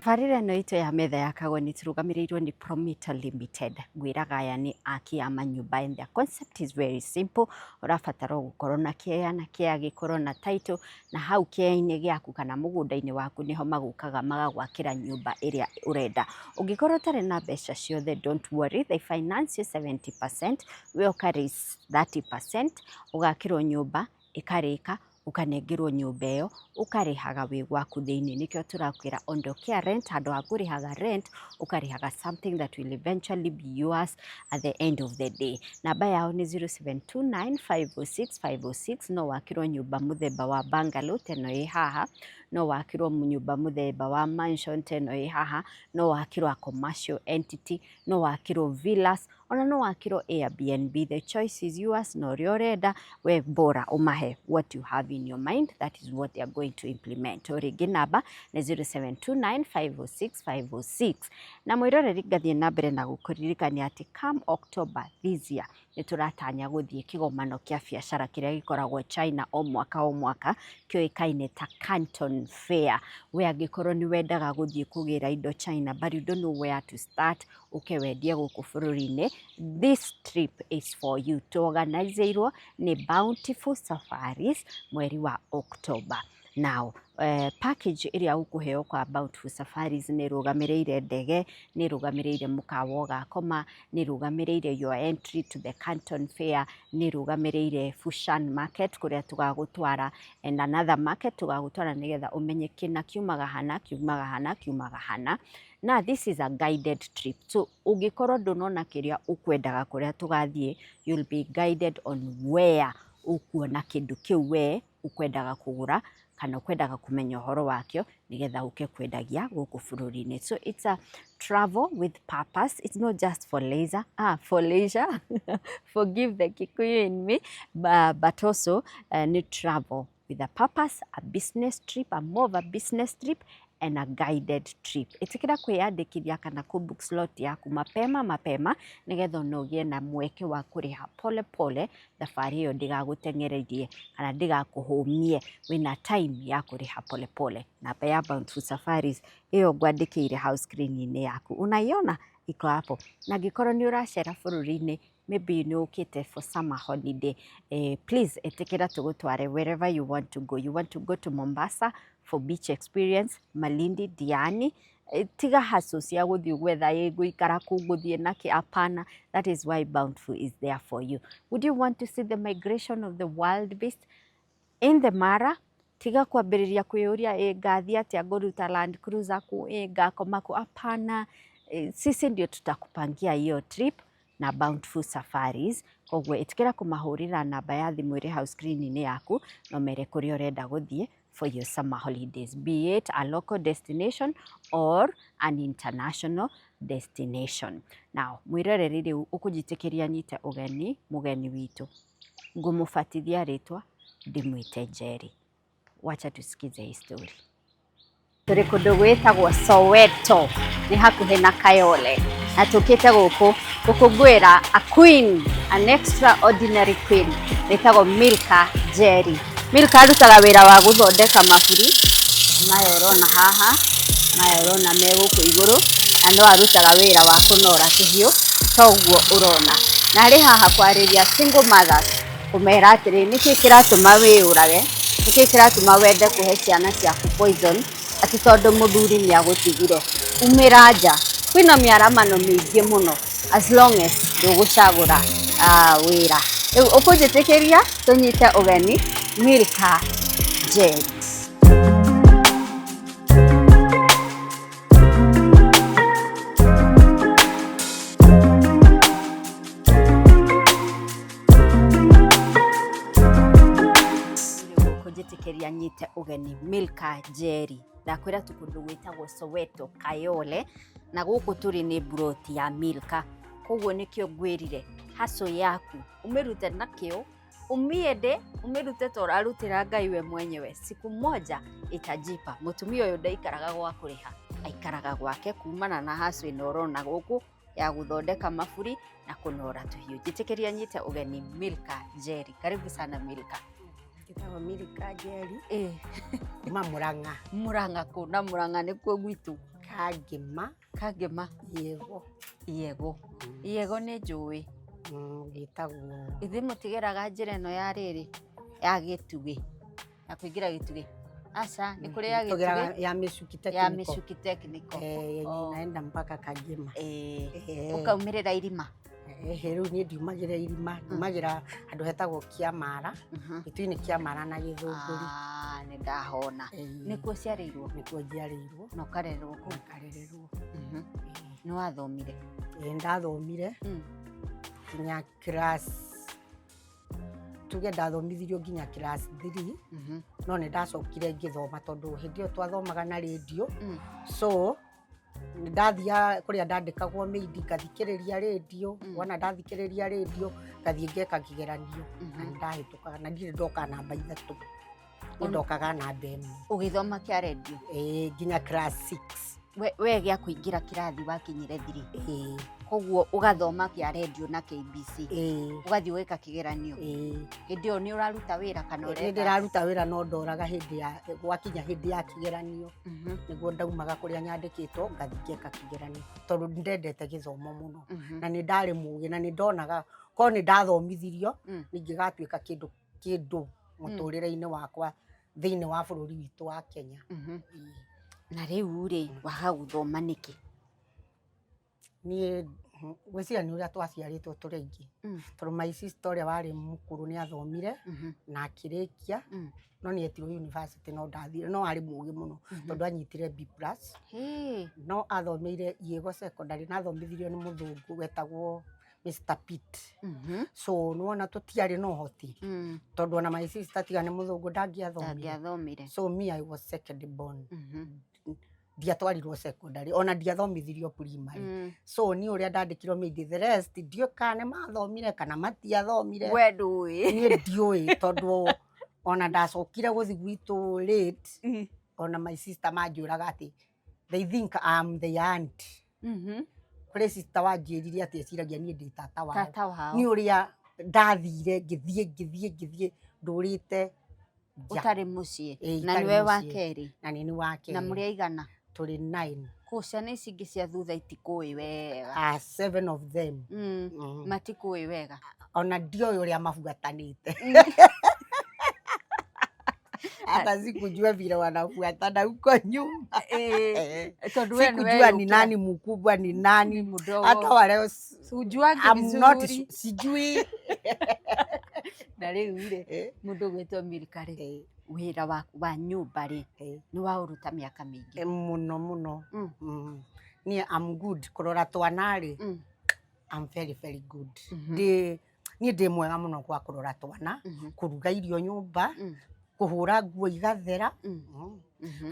Farire no ito ya Metha ya Kagoni turugamirirwo ni Prometer Limited. Gwiraga aya ni aki ama nyumba, and their concept is very simple. Urabatara gukorwo na kĩea na kĩea gĩkorwo na title, na hau kĩea-inĩ gĩaku kana mũgũnda-inĩ waku niho magũkaga magagwakĩra nyumba ĩrĩa urenda. Ũngĩkorwo ũtarĩ na mbeca ciothe, don't worry, they finance you 70%, we ũkarĩs 30%, ũgakĩrwo nyumba ĩkarĩka, ukanengerwo nyumba ĩyo ukarihaga wĩ gwaku thĩinĩ. Nĩkĩo tũrakwĩra ondokea rent, handũ ha kũrĩhaga rent ukarihaga something that will eventually be yours at the end of the day. Namba yao ni 0729506506. No wakĩrwo nyumba mũthemba wa bungalow teno ĩ haha, no wakĩrwo nyumba mũthemba wa mansion teno ĩ haha, no wakĩrwo a commercial entity, no wakĩrwo villas, ona no wakĩrwo Airbnb. The choice is yours. No ũrĩa ũrenda we bora umahe what you have in your mind, that is what they are going to implement. Origi namba ni 0729506506. Na mwĩroreri ngathiĩ na mbere na gũkũririkania atĩ come October this year nĩtũratanya gũthiĩ kĩgomano kĩa biacara kĩrĩa gĩkoragwo China o mwaka kĩoĩkaine ta Canton Fair. We angĩkorwo nĩ wendaga gũthiĩ kũgĩra indo China but you don't know where to start, ukewendie gũkũ bũrũri-inĩ, this trip is for you. Tuorganizeirwo ni Bountiful Safaris mweri wa October. Now, package ĩrĩa ũkũheo kwa Bountiful Safaris nĩ rũgamĩrĩire ndege, nĩ rũgamĩrĩire mũkawa ũgakoma, nĩ rũgamĩrĩire your entry to the Canton Fair, nĩ rũgamĩrĩire Fushan Market kũrĩa tũgagũtwara, and another market tũgagũtwara nĩgetha ũmenye kĩna kiumaga hana. Now this is a guided trip. So ũngĩkorwo ndũnona kĩrĩa ũkwendaga kũrĩa tũgathiĩ, you'll be guided on where ũkuona kĩndũ kĩu we ũkwendaga kũgũra kana ũkwendaga kũmenya ũhoro wakĩo nĩgetha ũke kwendagia gũkũ bũrũri-inĩ. So it's a travel with purpose. It's not just for leisure. Forgive the Kikuyu in me, but also need travel with a purpose, a business trip, a more of a business trip, and a guided trip. Itikira kwĩyandĩkithia kana book slot yaku mapema nĩgetha ũnogĩe na mweke wa kũrĩha pole thabarĩ ĩyo ndĩgagũtengereirie kana ndĩgakũhũmie wĩna time ya kũrĩha pole. Namba ya Bountiful Safaris ĩyo ngwandĩkĩire house screen-inĩ yaku, unaiona iko hapo. Na angĩkorwo nĩ ũracera bũrũri-inĩ, maybe nĩ ũkĩte for summer holiday, please etikira tũgũtware wherever you want to go. You want to go to Mombasa for beach experience, Malindi, Diani, tiga hassle cia gũthiĩ gwetha gũikara kũu gũthiĩ nake, apana. That is why Bountiful is there for you. Would you want to see the migration of the wild beast in the Mara? Tiga kwambĩrĩria kwĩyũria ngathiĩ atĩa ngũruta Land Cruiser ku, ngakoma ku, apana. Sisi ndio tutakupangia hiyo trip na Bountiful Safaris. Koguo itikira kũmahũrĩra namba ya thimũ ĩrĩ house screen-inĩ yaku na ũmere kũrĩa ũrenda gũthiĩ for your summer holidays, be it a local destination or an international destination. Now, mwĩroreri rĩu ũkũnjĩtĩkĩria nyite ũgeni, mũgeni witũ ngũmũbatithia rĩtwa ndĩmwĩte Jerry. Wacha tusikize hii story. Tũrĩ kũndũ gwĩtagwo Soweto, nĩ hakuhĩ na Kayole, na tũkĩte gũkũ gũkũngũĩra a queen, an extraordinary queen wĩtagwo Milka Jerry. Milka arutaga wĩra wa gũthondeka maburi maya ũrona haha, maya ũrona me gũkũ igũrũ, na no arutaga wĩra wa kũnora tũhiũ toguo ũrona. Na arĩ haha kwarĩria single mothers kũmera atĩrĩ nĩkĩ kĩratũma wĩyũrage, nĩkĩ kĩratũma wende kũhe ciana ciaku poison atĩ tondũ mũthuri nĩ agũtigire. Umĩra nja, kwĩna mĩaramano mĩingĩ mũno as long as ndũgũcagũra wĩra. Rĩu ũkũnjĩtĩkĩria tũnyite ũgeni Milka Jerry. Ũkũnjĩtĩkĩria nyite ũgeni Milka Jerry. Ndakwĩra tũkũndũ gwĩtagwo Soweto, Kayole, na gũkũ tũrĩ nĩ broti ya Milka. Koguo nĩkĩo ngwĩrire hustle yaku umĩrute na kĩo, umiende umirute tora arutira Ngai we mwenyewe, siku moja itajipa. Mutumia uyu ndaikaraga gwa kuriha, aikaraga gwake kumana na hasu inorona guku ya guthondeka mafuri na kunora tuhiu. Jitikiria nyite ugeni Milka Jerry. Karibu sana Milka. Kitwa Milka Jerry. Murang'a. Murang'a kuna Murang'a nikuo gwitu. Kagema. Yego. Yego nĩ njũĩ. Gĩtagwo. Ithuĩ mũtigeraga njĩra ĩno ya rĩrĩ ya gĩtugĩ. Ya kũingĩra gĩtugĩ. Aca, nĩ kũrĩ ya gĩtugĩ. Ya mĩcuki ya mĩcuki technical. Naenda mpaka Kagema. Ũkaumĩrĩra irima. Rĩu niĩ ndiumagĩra irima, ndiumagĩra handũ hetagwo Kĩamara. Gĩtui-inĩ Kĩamara na Gĩthũngũri. Nĩ ndahona. Nĩkuo ciarĩirwo? Nĩkuo njiarĩirwo. Na ũkarererwo kũu? Ngarererwo. Nĩ wathomire? Ndathomire nginya class, tuge ndathomithirio nginya class 3, no nĩ ndacokire ngĩthoma tondũ hĩndĩ ĩyo twathomaga na radio. So ndathia kũrĩa ndandĩkagwo mĩindi ngathikĩrĩria radio, wona ndathikĩrĩria radio ngathiĩ ngeka kĩgeranio na ndahĩtũkaga, na ndirĩ ndoka namba 3, ndokaga namba 1. Ũgĩthoma kĩa radio? Nginya class 6. We gĩa kũingĩra kĩrathi wakinyire 3? Koguo ũgathoma kĩa radio na KBC, ũgathiĩ gwĩka kĩgeranio. Hĩndĩ ĩyo nĩ ũraruta wĩra kana ũreka? Nĩ ndĩraruta wĩra no ndoraga hĩndĩ ya gwakinya hĩndĩ ya kĩgeranio, nĩguo ndaumaga kũrĩa nyandĩkĩtwo ngathiĩ ngeka kĩgeranio, tondũ ndendete gĩthomo mũno na nĩ ndarĩ mũgĩ na nĩ ndonaga ko nĩ ndathomithirio ningĩgatuĩka kĩndũ mũtũrĩre-inĩ wakwa thĩinĩ wa bũrũri witũ wa Kenya. Na rĩu rĩ waga gũthoma nĩkĩ? Niĩ gwĩciria nĩ ũrĩa twaciarĩtwo tũrĩ aingĩ, tondũ my sister ũrĩa warĩ mũkũrũ nĩ athomire na akĩrĩkia, no nĩ etirwo university no ndathire, no arĩ mũgĩ mũno tondũ anyitire B+. No athomeire Yego secondary na athomithirio nĩ mũthũngũ wetagwo Mr. Pitt. So nĩ wona tũtiarĩ na ũhoti tondũ ona my sister tiga nĩ mũthũngũ ndangĩathomire. So me I was second born. Ndiatwarirwo secondary, ona ndiathomithirio primary. So niĩ ũrĩa ndandĩkirwo mĩindi, the rest ndiũĩ kana nĩ mathomire kana matiathomire. We ndũĩ? Niĩ ndiũĩ tondũ ona ndacokire gũthiĩ gwitũ late, ona my sister manjũraga atĩ they think I'm the aunt. Kũrĩ sister wanjĩrire atĩ eciragia niĩ ndĩ tata wao. Niĩ ũrĩa ndathire ngĩthiĩ ndũrĩte ũtarĩ mũciĩ na nĩwe wa kerĩ? Na nĩ wa kerĩ. Na mũrĩ aigana? Tũrĩ 9. Kũ ciana ici ingĩ cia thutha itikũĩ wega? 7 of them. Matikũĩ wega? Ona ndioĩ ũrĩa mabuatanĩte. Hata sikujua vile wanafuatana huko nyumba. Sikujua ni nani mkubwa ni nani mdogo. Hata wale sijui. Na rĩu rĩ mũndũ gwĩtwo Milka rĩ wĩra wa nyumba rĩ nĩ waũruta mĩaka mĩingĩ? Mũno. Niĩ I'm good kũrora twana rĩ. I'm very very good. Niĩ ndĩ mwega mũno kwa kũrora twana, kũruga irio nyumba, kũhũra nguo igathera.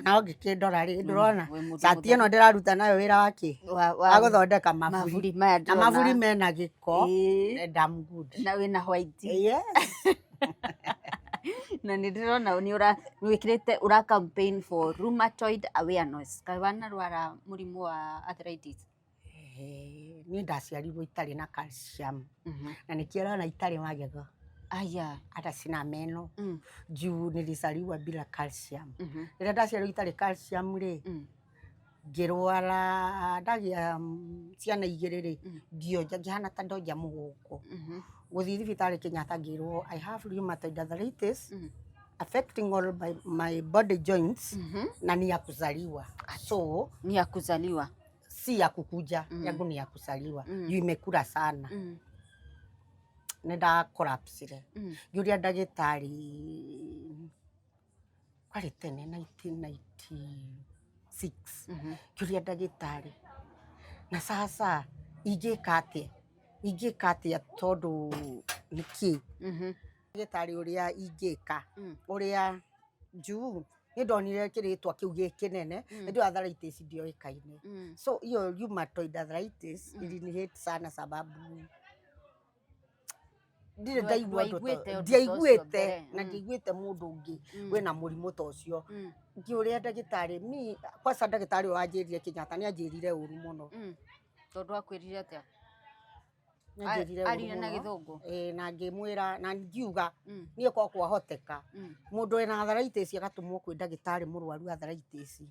Na ũngĩkĩndora rĩ ndũrona cati ĩno ndĩraruta nayo wĩra wake wa gũthondeka maburi, na maburi mena gĩko. I'm good. Na wĩna white? Yes. Na nĩ ndĩrona nĩ wĩkĩrĩte ũra campaign for rheumatoid awareness. Kaĩ wanarwara mũrimũ wa arthritis? Niĩ ndaciarirwo itarĩ na calcium na nĩkĩo ũrona itarĩ magego. Aya, hata sina meno juu nilizaliwa bila calcium. Rĩrĩa ndaciarirwo itarĩ calcium rĩ ngĩrwara ndagĩa ciana 2 rĩ ngĩonja ngĩhana ta ndonja mũgongo. Gũthiĩ thibitarĩ Kenyatta ngĩrwo I have rheumatoid arthritis affecting all my body joints na ni ya kuzaliwa. So ni ya kuzaliwa, si ya kukuja, yangu ni ya kuzaliwa. Yu imekula sana. Nenda collapse. Ngĩũria ndagĩtarĩ kwarĩ tene 1996. Ngĩũria ndagĩtarĩ na sasa ingĩka atĩa tondũ nĩkĩ? Ndagĩtarĩ ũrĩa ingĩka ũrĩa juu nĩ ndonire kĩrĩtwa kĩu gĩkĩnene ndio arthritis ndioĩkaine. So hiyo rheumatoid arthritis ilinihate sana sababu ndire ndaigua ndiaiguĩte na ndiaiguĩte mũndũ ũngĩ wĩna mũrimũ ta ũcio. Ngĩũria ndagĩtarĩ kwanza ndagĩtarĩ wanjĩrire Kenyatta nĩ anjĩrire ũru mũno. Tondũ akwĩrire atĩa? Aria na Githungu na ngimwira na ngiuga nie ko kwahoteka mundu ena arthritis agatumwo kwi ndagitari murwaru arthritis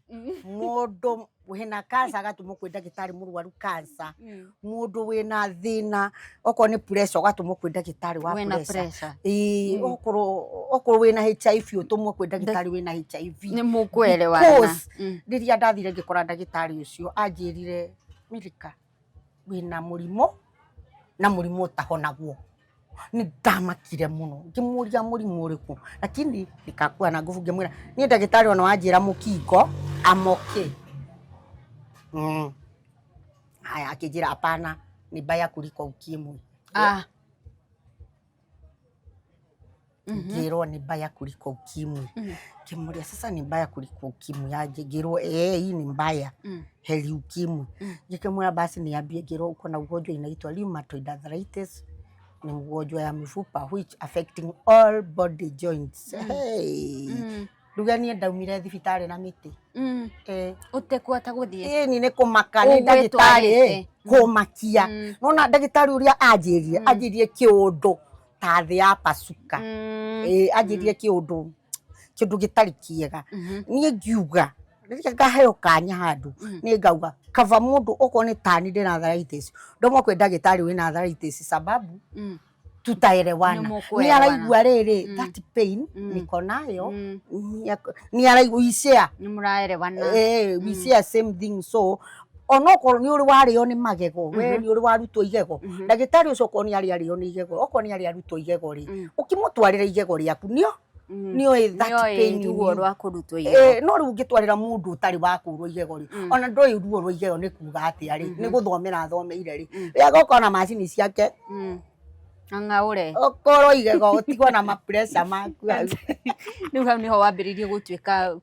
mundu wina cancer agatumwo kwi ndagitari murwaru cancer mundu wina thina oko ni pressure agatumwo kwi ndagitari wa pressure okoro wina HIV utumwo kwi ndagitari wina HIV ni mukwelewana ndiria ndathire ngikora ndagitari ucio anjirire Milika wina murimo na murimu utahonagwo ni ndamakire muno ngimuria murimu uriku lakini nikakua na nguvu ngimwira ni ndagitari ona wanjira mukingo amoke haya akijira hapana ni baya kuliko ukimwi ngiro ni baya kuliko ukimwi kimuria sasa ni baya kuliko ukimwi aje ngiro hii ni mbaya heli ukimwi nikimwira basi niambie ngiro uko na ugonjwa inaitwa rheumatoid arthritis ni ugonjwa ya mifupa which affecting all body joints Ruga ni ndaumire thibitari na miti utekwata guthie ni kumaka ni ndagitari kumakia nona ndagitari uria anjirie kiundu ta thi ya pasuka anjirie kiundu gitari kiega ni ngiuga ngaheo kanya handu ni ngauga kava mundu oko ni tani ndina arthritis ndomo kwi ndagitari wina arthritis sababu tutaelewana ni araigua riri that pain niko nayo ni araigua ishare ni muraelewana we share same thing so onoko ni uri wario ni magego we ni uri warutwo igego ndagitari ucio ko ni ario ni igego oko ni arutwo igego ri ukimutwarira igego riaku nio that pain ruo rwa kurutwo igego no ru ngitwarira mundu utari wa kurwo igego ri ona ndoi ruo rwa igego ni kuga ati ari ni guthomera thomeire ri wega ukona macini ciake angaure okoro igego utigwa na pressure maku ni hau niho wambiririe gutwika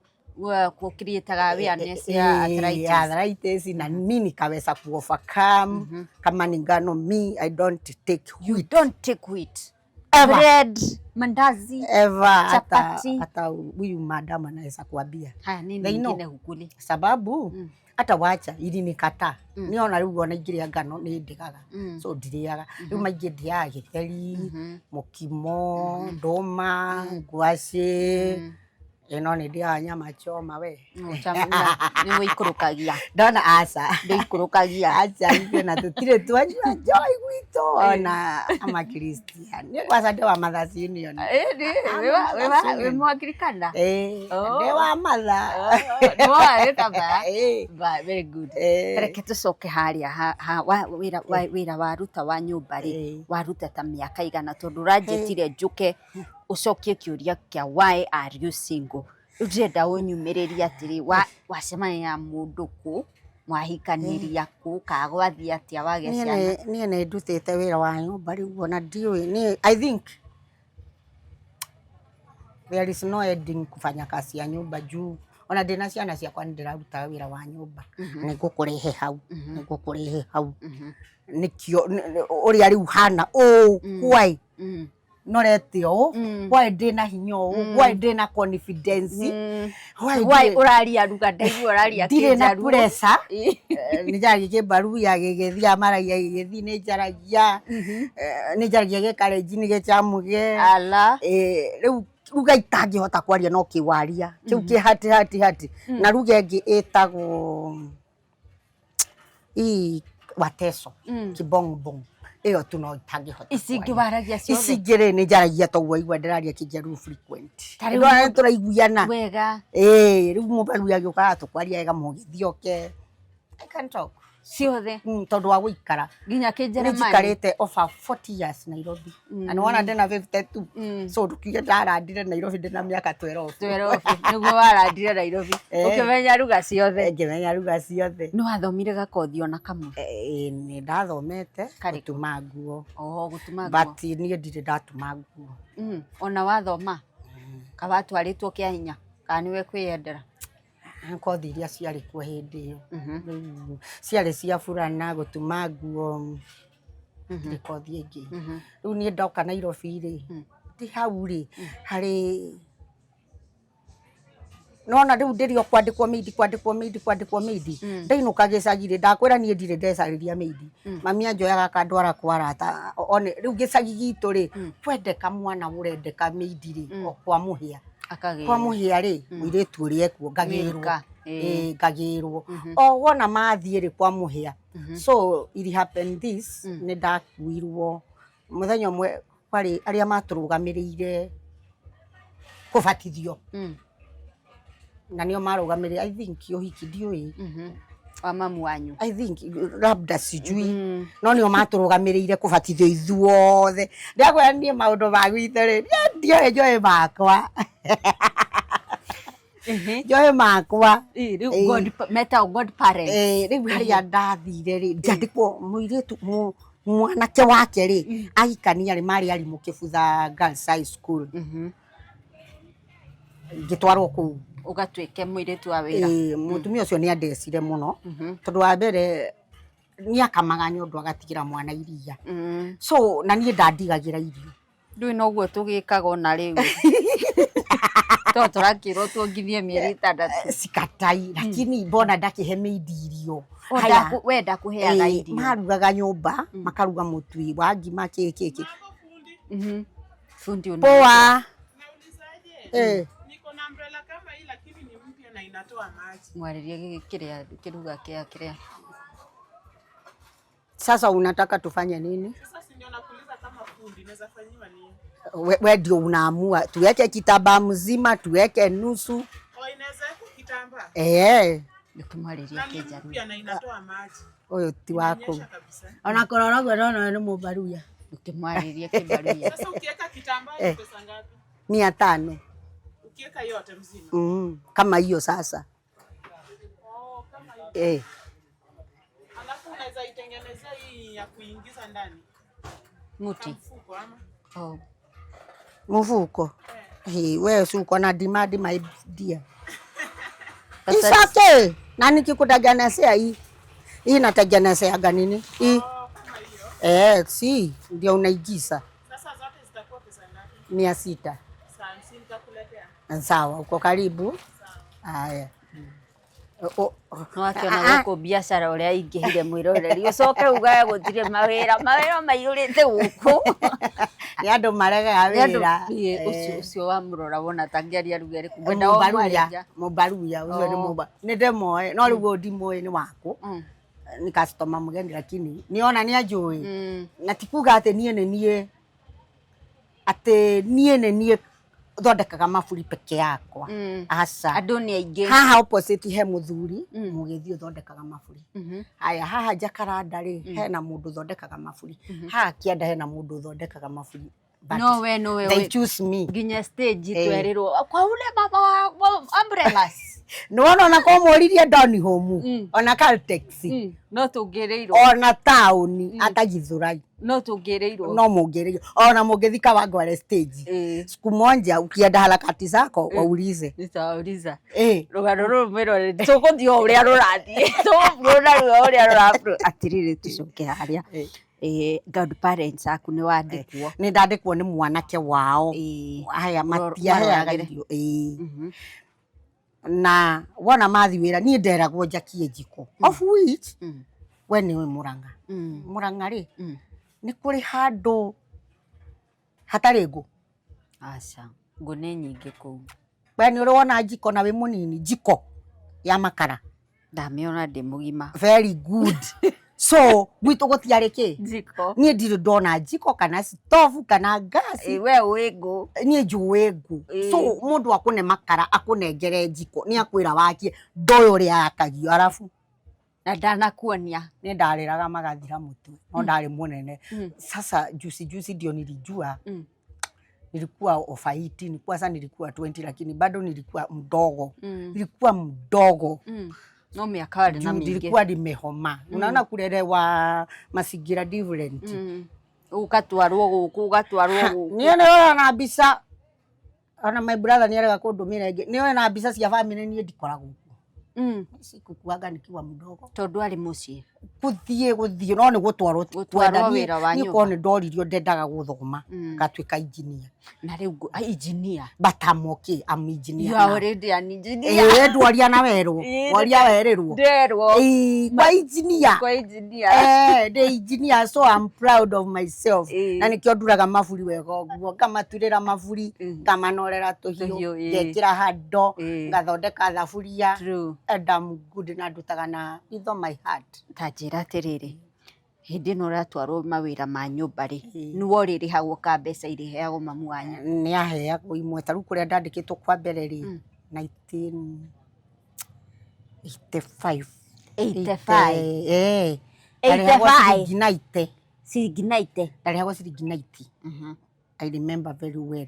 create awareness ya arthritis na mimi kaweza ku overcome kama ningano me I don't take wheat. You don't take wheat ever. Bread mandazi ever chapati hata huyu madam anaweza kuambia haya nini nyingine hukuli sababu hata wacha ili nikata niona riu ona ingiria ngano ni ndigaga so ndiriaga riu maingi ndia githeri mukimo ndoma ngwaci eno ni ndia nyama choma we ni wikurukagia ndona asa ndikurukagia acha hivi na tutire twajua joy gwito ona ama Christian ni kwa sababu wa Mother's Union we mwakirikana de wa mother no etaba very good reke tucoke haria wira waruta wa nyumba ri waruta ta miaka igana tondu ranjetire njuke ucokie kiuria kia why are you single ujenda unyumiriria atiri wacemania ya mundu ku mwahikaniria ku kagwathi atia wage ciana nie ne ndutite wira wa nyumba riu ona ndiwe ni I think there is no ending kufanya kazi ya nyumba juu ona ndina ciana ciakwa ndiraruta wira wa nyumba nigukurehe hau nikio uria riu hana why noretio why ndina hinyo why ndina confidence why uraria ruga ndaigu uraria kinja pressure ni jari ke baru ya gegethia mara ya gegethi ni jaragia ni jaragia ge college ni ge chamuge ala riu ruga itangihota kwaria no kiwaria kiu ki hati na ruga ngi etagwo wateso kibongbong iyo tuno itangihota isingi waragia ciothe isingire ni jaragia togwa igwa ndiraria kijeru frequent ndona turaiguiana wega riu mubaru ya gioka tukwaria ega mugithioke I can talk ciothe tondu wa guikara nginya kinjeremani nijikarite over 40 years Nairobi and wana ndena 52 so tukiye ndarandire Nairobi ndena miaka 12 niguo warandire Nairobi ukimenya ruga ciothe ngimenya ruga ciothe no athomire gakothi ona kamwe ni ndathomete gutuma nguo gutuma nguo but nie ndire ndatuma nguo ona wathoma kabatwaritwo kia hinya kana niwe kwiyendera kothi iria ciarĩ kuo hĩndĩ ĩyo ciarĩ cia burana gũtuma nguo nĩ kothi ĩngĩ rĩu niĩ ndoka Nairobi rĩ ti hau rĩ harĩ nona riu ndirio kwandikwo meidi ndainuka gicagire ndakwira nie ndire ndecariria meidi mami anjoyaga kandwara kwarata one riu gicagi gitu ri kwendeka mwana urendeka meidi ri kwa muhia kwa muhia ri muiretu uri ekuo ngagirwo ngagirwo o wona mathie ri kwa muhia so it happened this ni ndakuirwo muthenya mwe kwari aria maturugamirire kubatithio na nio marugamirire I think uhiki ndiui wa mamu wanyu I think labda sijui no nio maturugamirire kubatithio ithuothe ndagwa nie maundu ma gwithere ndio joe makwa joe makwa God Metha God parent riu haria ndathire ri ndandikwo muiretu mwanake wake ri ahikania ri mari ari mukibutha girls high school gitwarwo ku ugatwike muiretu wa wira mutumia ucio ni andecire muno tondu wa mbere ni akamaga nyondo agatigira mwana iria so na nie ndandigagira irio ndui noguo tugikaga ona riu to turakirwo tuongithie mieri 6 sikatai lakini mbona ndakihe meidi irio wenda kuheaga irio marugaga nyumba makaruga mutui wa ngima kiki fundi una poa niko na umbrella kama hii lakini ni mpya na inatoa maji mwaririe kiruga kiria sasa unataka tufanye nini sasa si ndio nakuuliza kama fundi naweza fanyiwa nini wewe ndio unaamua tuweke kitambaa mzima tuweke nusu inaweza kitambaa nikimwaririe keja mpya na inatoa maji oyo ti wako ona korora gwe ni mubaruya nikimwaririe kibaruya sasa ukiweka kitambaa ni pesa ngapi 500 ukiweka yote mzima kama hiyo sasa kama hiyo alafu unaweza itengenezea hii ya kuingiza ndani muti mfuko ama mfuko wewe si uko na demand my dear isake na nikikutengenezea hii inatengenezea ganini hii si ndio unaigiza sasa zote zitakuwa pesa ngapi 600 sawa si nitakuletea sawa uko karibu haya no akiona guku biashara uria ingihire mwiroreri ucoke ugae gutire mawira maiyurite guku ni andu marega wira ucio wa murora wona tangiaria rugere kwenda o mubaruya ucio ni muba ni demoe no riu ndimoe ni waku ni customer mugeni lakini niona ni ajui na tikuga ate nie thondekaga maburi peke yakwa asa andu ni aingi haha opposite he muthuri mugithio thondekaga maburi haya haha jakaranda ri hena mundu thondekaga maburi haha kianda hena mundu thondekaga maburi no we they choose me ginya stage twerirwo kwa ule mama wa umbrellas no na ko moririe ndoni home ona Caltex no tungireirwo ona town atagithurai no tungireirwo no mungireirwo ona mungithika wangware stage siku moja ukienda harakati zako waulize nitauliza rugano rumero tukuthio uria rurathie tukurona ruo uria rurapro atirire tucoke haria God parents aku ni wandikwo ni ndandikwo ni mwanake wao haya matiaheaga irio na wona mathi wira ni nderagwo njakie njiko of which we ni Murang'a ri ni kuri handu hatari ngo aca ngo ni nyingi kuu we ni urona njiko na we munini njiko ya makara ndamiona ndi mugima very good so gwitu gutiari ki njiko ni ndiri ndona njiko kana stove kana gas we wingu ni njuwe ngu so mundu akune makara akunengere njiko ni akwira wakie ndoyo ri akagio arafu na ndanakuonia ni ndariraga magathira mutwe no ndari munene sasa juicy ndio nilijua nilikuwa of 18 kwanza nilikuwa 20 lakini bado nilikuwa mdogo no miaka wale na mingi nilikuwa nimehoma unaona kulelewa mazingira different ukatwarwo guku nione na mbisa ona my brother ni arega kundumira ingi nione na mbisa cia family ni ndikoragwo Sikukuaga nikiwa mdogo. Tondu ari mucii. Guthie no ni gutwarwo wira wa nyumba. Niko ni ndoririo ndendaga guthoma ngatuika engineer. Na riu engineer. But I'm okay. I'm engineer. You are already an engineer. Ndwaria na werwo. Waria werirwo. Nderwo. Kwa engineer. Kwa engineer. The engineer, so I'm proud of myself. Na nikio nduraga maburi wega uguo ngamaturira maburi ngamanorera tuhiu ngekira hando ngathondeka thaburia. And I'm good na ndutaga na with all my heart. Tajira atiriri hindi no ratwarwo mawira ma nyumba ri niwo riri hagwo ka mbeca iri heagwo mamu wanyu ni aheagwo imwe taru kuria ndandikitwo kwa mbere ri 1985 ciringi 90 ndarehagwo ciringi 90. I remember very well.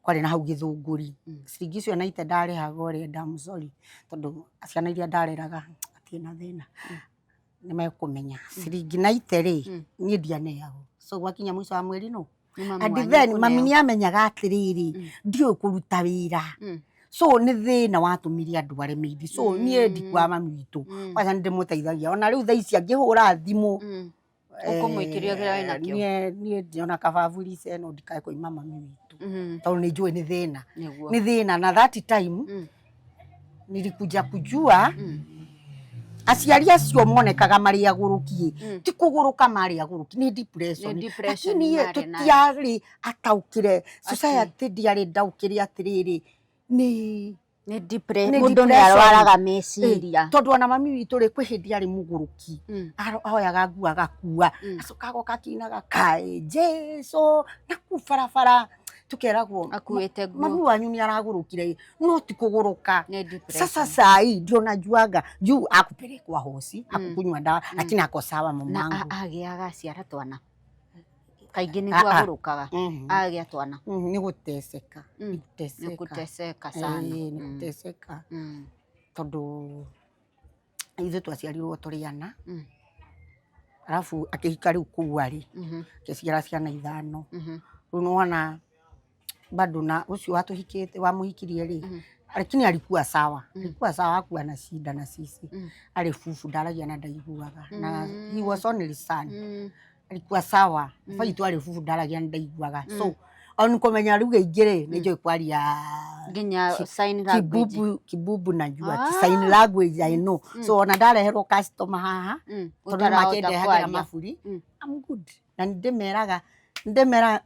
Kwari na hau githunguri ciringi icio 90 ndarehagwo ri I'm sorry tondu aciana iria ndareraga atina thina ni mekumenya ciringi 90 ri ni ndianeagwo so gwakinya mwico wa mweri no and then mami ni amenyaga atiriri ndio kuruta wira so ni thina watumiria andu aremidi so ni ndikwa mami witu kwanza ndimuteithagia ona riu thaici angihura thimu ukumuikiria gira wina kio ni ndiona kabavuri ceno ndikae kwa mama mami witu tondu ni njui ni thina na that time nilikuja kujua aciari acio monekaga mari agurukie ti kuguruka mari aguruki ni depression lakini tutiari ataukire society ndiari ndaukire atiriri ni depression mundu ni arwaraga meciria tondu ona mami witu ri kwi hindi ari muguruki ahoyaga ngua gakua acokaga kakinaga kae Jesu nakubarabara tukeragwo akuite nguo mami wanyu ni aragurukire no ti kuguruka sasa sai ndio najuaga juu akupelekwa hosi akukunywa dawa lakini ako sawa mamangu agiaga ciara twana kaingi ni guagurukaga agia twana ni guteseka sana ni guteseka tondu ithu twaciarirwo turiana alafu akihika riu kuari kiciara ciana 5 riu nona bado na ucio watuhikite wamuhikirie ri lakini alikuwa sawa akuwa na shida na sisi alifufu ndaragia na ndaiguaga na he was only son alikuwa sawa faitu alifufu ndaragia na ndaiguaga so on komenya ruga igire nijo kwaria ginya sign language kibubu najua sign language I know so ona ndareherwo customer haha tondu makende hagira mafuri I'm good na ndemera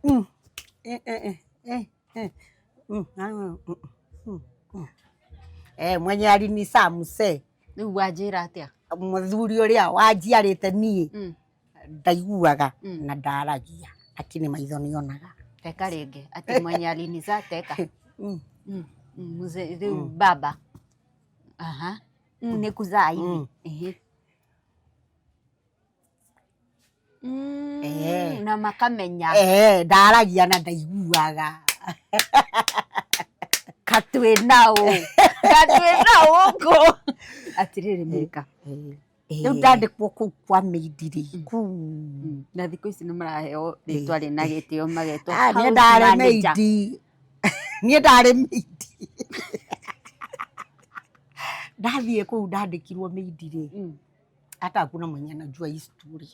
mwenye alini samuse riu wanjira atia muthuri uria wanjiarite nie ndaiguaga na ndaragia lakini maitho nionaga teka ringi ati mwenye alini za teka mzee riu baba ni kuzaa hivi na makamenya ndaragia na ndaiguaga katwe nao ko atiriri meka riu ndandikwo kuu kwa meidiri na thikũ ici nĩ maraheo rĩtwa rĩna gĩtĩo magetwo niĩ ndarĩ meidi ndathiĩ kũu ndandĩkirwo meidi hata hakuna mwenye anajua hii story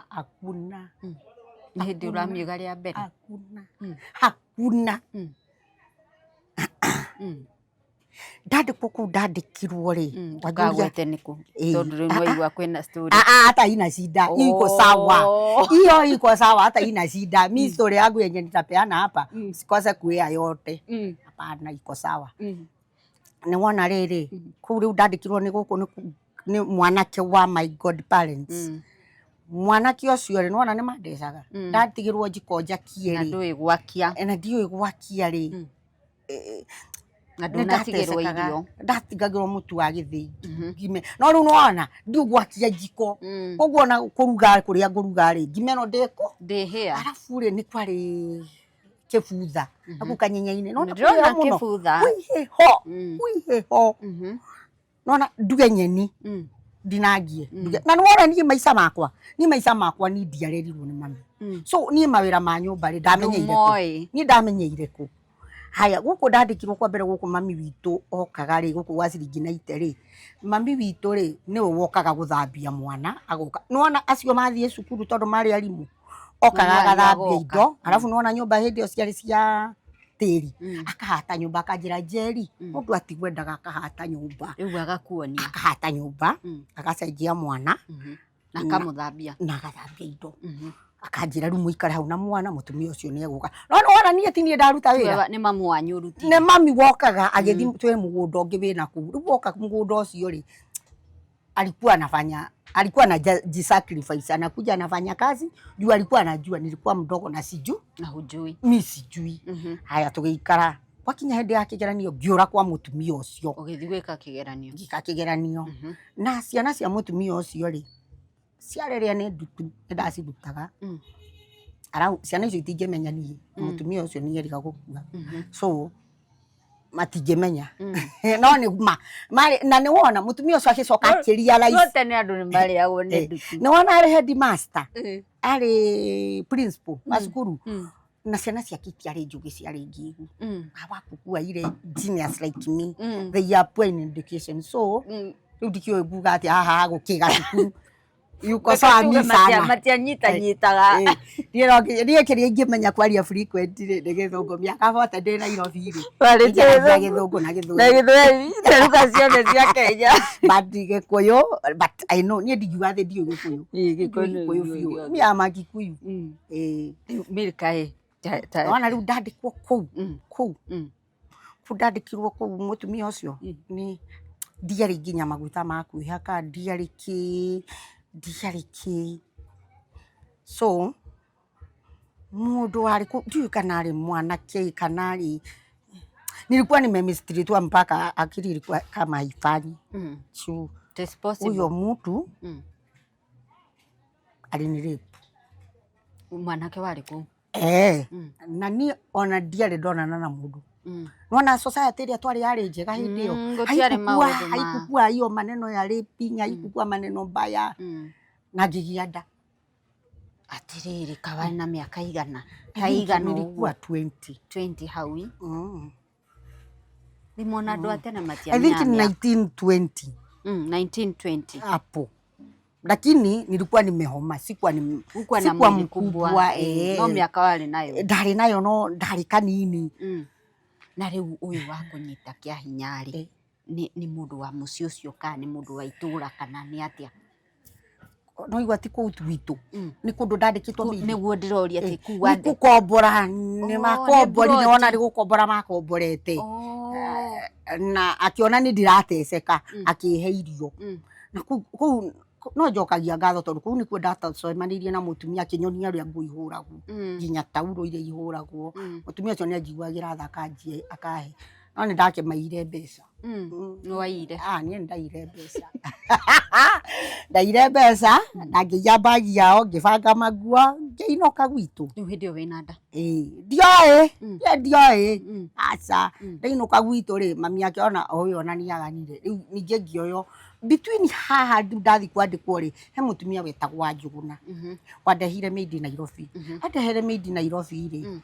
hakuna nĩ hĩndĩ ũramiuga rĩa mbere hakuna ndandĩkwo kũu ndandĩkirwo rĩ ndũkagwete nĩkũ tondũ rĩu nĩwaigua kwĩna story hata ina shida iko sawa hiyo iko sawa hata ina shida mi story yangu yenye nitapeana hapa sikose kuea yote hapana iko sawa ni wona rĩrĩ kũu rĩu ndandĩkirwo nĩ gũkũ nĩ mwanake wa my god parents mwanake ucio ri nona ni mandecaga ndatigirwo njiko njakie ri na ndui gwakia na ndiui gwakia ri na ndatigirwo irio ndatigagirwo mutu wa githii ngime no riu nona ndiu gwakia njiko koguo na kuruga kuria nguruga ri ngime no ndeko ndihia alafu ri ni kwari kibutha aku kanyenyaine no ndona kibutha wiheho nona nduge nyeni ndinagie na nuona ni maisha makwa ni ndiarerirwo ni mami so ni mawira ma nyumba ri ndamenyeire ku ni ndamenyeire ku haya guku ndandikirwo kwa mbere guku mami witu okaga ri guku wa ciringi 90 ri mami witu ri ni wokaga guthambia mwana agoka nona acio mathie cukuru tondu mari arimu okaga gathambia indo alafu nona nyumba hindi ciari cia tiri akahata nyumba akajira jeri mundu atigwendaga akahata nyumba riu agakuonia akahata nyumba agacenjia mwana na kamuthambia na gathambia indo akanjira riu muikare hau na mwana mutumia ucio ni eguka nona nie ti nie ndaruta wira ni mamu wanyu uruti ne mami wokaga agethi twe mugunda ungi wina ku riu woka mugunda ucio ri alikuwa anajisacrifice anakuja anafanya kazi juu alikuwa anajua nilikuwa mdogo na siju na hujui mimi sijui haya tugeikara wakinya hindi ya kigeranio ngiura kwa mutumia ucio ugithi gwika kigeranio ngika kigeranio na ciana cia mutumia ucio ri ciareria ni ndutu ndacirutaga ara ciana icio itingemenya ni mutumia ucio ni erika gukua so matingemenya no ni na ni wona mutumia ucio akicoka akirealize wote ni andu ni mari ago ni ndutu ni wona ari headmaster ari principal masukuru na ciana ciake itiarĩ njũgĩ ciarĩ ngigu awakukua ile genius like me they are poor in education so rĩu ndikĩũĩ nguga atĩ haha gũkĩga cukuru yuko sami sana matianyitanyitaga niĩ kĩrĩa ingĩmenya kwaria frequent nĩ gĩthũngũ mĩaka 40 ndĩ Nairobi rĩ warĩtie gĩthũngũ na gĩthweri teruka ciothe cia Kenya but Gĩkũyũ but I know niĩ ndingiuga thĩ ndiũĩ Gĩkũyũ biũ mia Magikuyu milkae wana riu ndandikwo kuu ndandikirwo kuu mutumia ucio ni ndiari nginya maguta ma kwihaka ndiariki so mundu wari ndiu kana ari mwanake kana ari nilikuwa nimemistreetwa mpaka akili ilikuwa kama haifanyi huyo mtu alinirape mwanake wari ku na ni ona ndiari ndonana na mundu nona society ria twari yari njega hindi yo haikukua hiyo maneno ya raping haikukua maneno mbaya na ngigianda atiriri kawari na miaka igana kaigana nilikuwa 20 hawi ni mona ndo atena matia I think 1920 hapo lakini nilikuwa nimehoma sikuwa mkubwa no miaka wali nayo ndari nayo no ndari kanini na riu uyu wa kunyita kia hinyari ni mundu wa mucio ucio kana ni mundu wa itura kana ni atia no igwati ku twitu ni kundu ndandikitwo niguo ndiroria ati kuwa ni kukombora ni makombori ni ona ri gukombora makomborete na akiona ni ndirateceka akihe irio na ku no njokagia ngatho tondu kuu nikuo ndacemanirie na mutumia kinyonia ria ngui huragwo nginya tauro ile ihuragwo mutumia ucio ni anjiguagira thakanjie akahe no ni ndakemaire mbeca waire ni ndaire mbeca ndaire mbeca na ngiya bagi yao ngibanga magua ngiinoka gwitu riu hindi yo wina nda ndioe aca ndainoka gwitu ri mami akiona huyo ona ni aganire riu ninge ngioyo between haha ndathi kwandikwo ri he mutumia wetagwo Wanjuguna wandehire Made Nairobi andehere Made Nairobi ri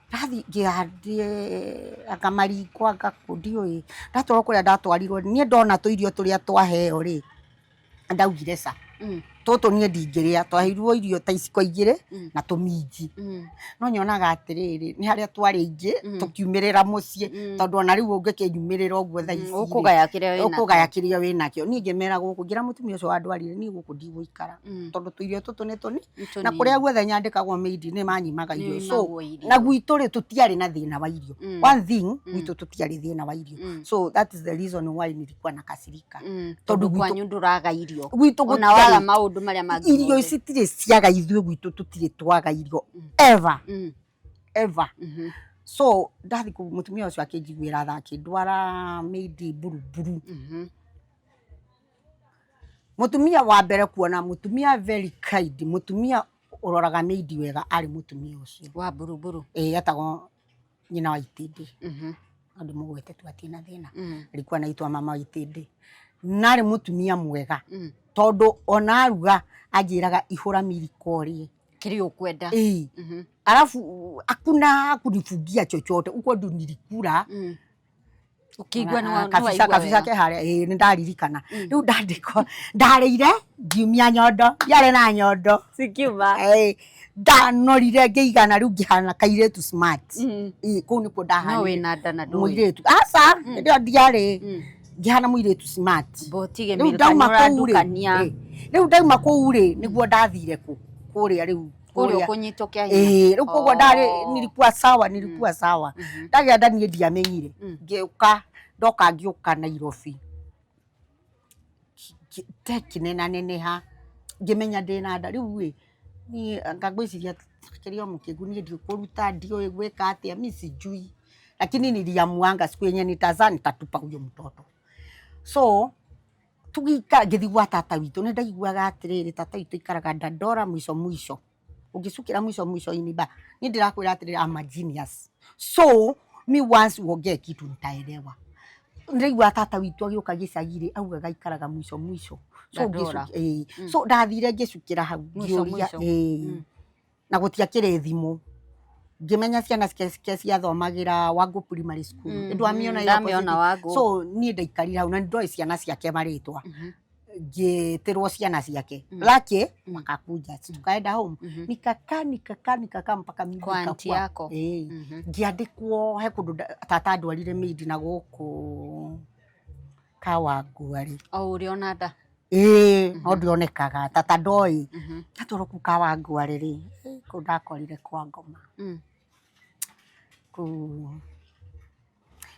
ndathi ngiandie akamarikwa ngakundio ndatwaro kuria ndatwarirwo nie ndona tuirio turia twaheo ri ndaugire ca toto nie ndingiria twahirwo irio ta iciko igire na tuminji no nyonaga atiriri ni haria twari ingi tukiumirira mucii tondu ona riu ungikinyumirira uguo tha ici ukugaya kirio winakio ni ngemera guku ngira mutumia ucio wandwarire ni guku ndigũikara tondu tuirio tutu ni tuni na kuria guothe nyandikagwo Made ni manyimaga irio so na gwitu ri tutiari na thina wa irio one thing gwitu tutiari thina wa irio so that is the reason why nilikuwa nakasirika tondu kwanyu nduraga irio ona waga maundu maria mangi irio citire ciaga ithuĩ gwitu tutire twaga irio ever so ndathi ku mutumia ucio akinjiguira thaki ndwara Made buruburu mutumia wa mbere kuona mutumia very kind mutumia uroraga Made wega ari mutumia ucio wa buruburu yatagwo nyina wa Itindi andu mugwete tu atina thina alikuwa anaitwa mama wa Itindi nari mutumia mwega tondu ona aruga anjiraga ihura mirikori kile ukwenda. Alafu hakuna kunifungia chochote. Uko ndo nilikula. Ukigwa ni kabisa ke hare nindaririkana. Riu ndandiko ndarire ngiumia nyondo. Yare na nyondo. Sikiuma. Ndanorire ngeigana riu ngihana kairetu smart. Kuu niko ndahana. No wina nda na ndoi. Muiretu. Asa ndio ndiare. Ngihana muiretu smart. Botige milkanyora dukania. Riu ndauma kuu ri niguo ndathire ku. Kuria riu. Kuria kunyitokea hivi. Riu koguo ndari nilikuwa sawa. Ndagia ndanie ndiamenyire. Ngeuka ndoka ngiuka Nairobi. Tekinena neneha. Ngimenya ndina nda riu ni ngagwiciria kirio mukigunie ndio kuruta ndio gweka atia mimi sijui. Lakini niliamuanga siku yenye nitatupa huyo mtoto. So tugika ngithigwa tata witu ni ndaiguaga atiriri tata witu ikaraga Dandora mwisho. Ugicukira mwisho iniba ni ndirakwira atiriri I'm a genius. So me once woge kitu nitaelewa. Ndaigua tata witu agioka gicagire augaga ikaraga mwisho. So so ndathire ngicukira hau ngioria na gutia kire thimu. Ngimenya ciana cia thomagira Wangu Primary School. Ndu amiona ya so ni ndaikarira hau na ndoi ciana ciake maritwa. Ngitirwo ciana ciake. Lake makakuja tukaenda home. Nikaka mpaka mimi kwa anti yako. Ngiandikwo he kundu tata ndwarire maid na guku Kawangware. Uriona nda. Ndionekaga tata ndoi. Tatoroku Kawangware ri. Kundakorire kwa ngoma.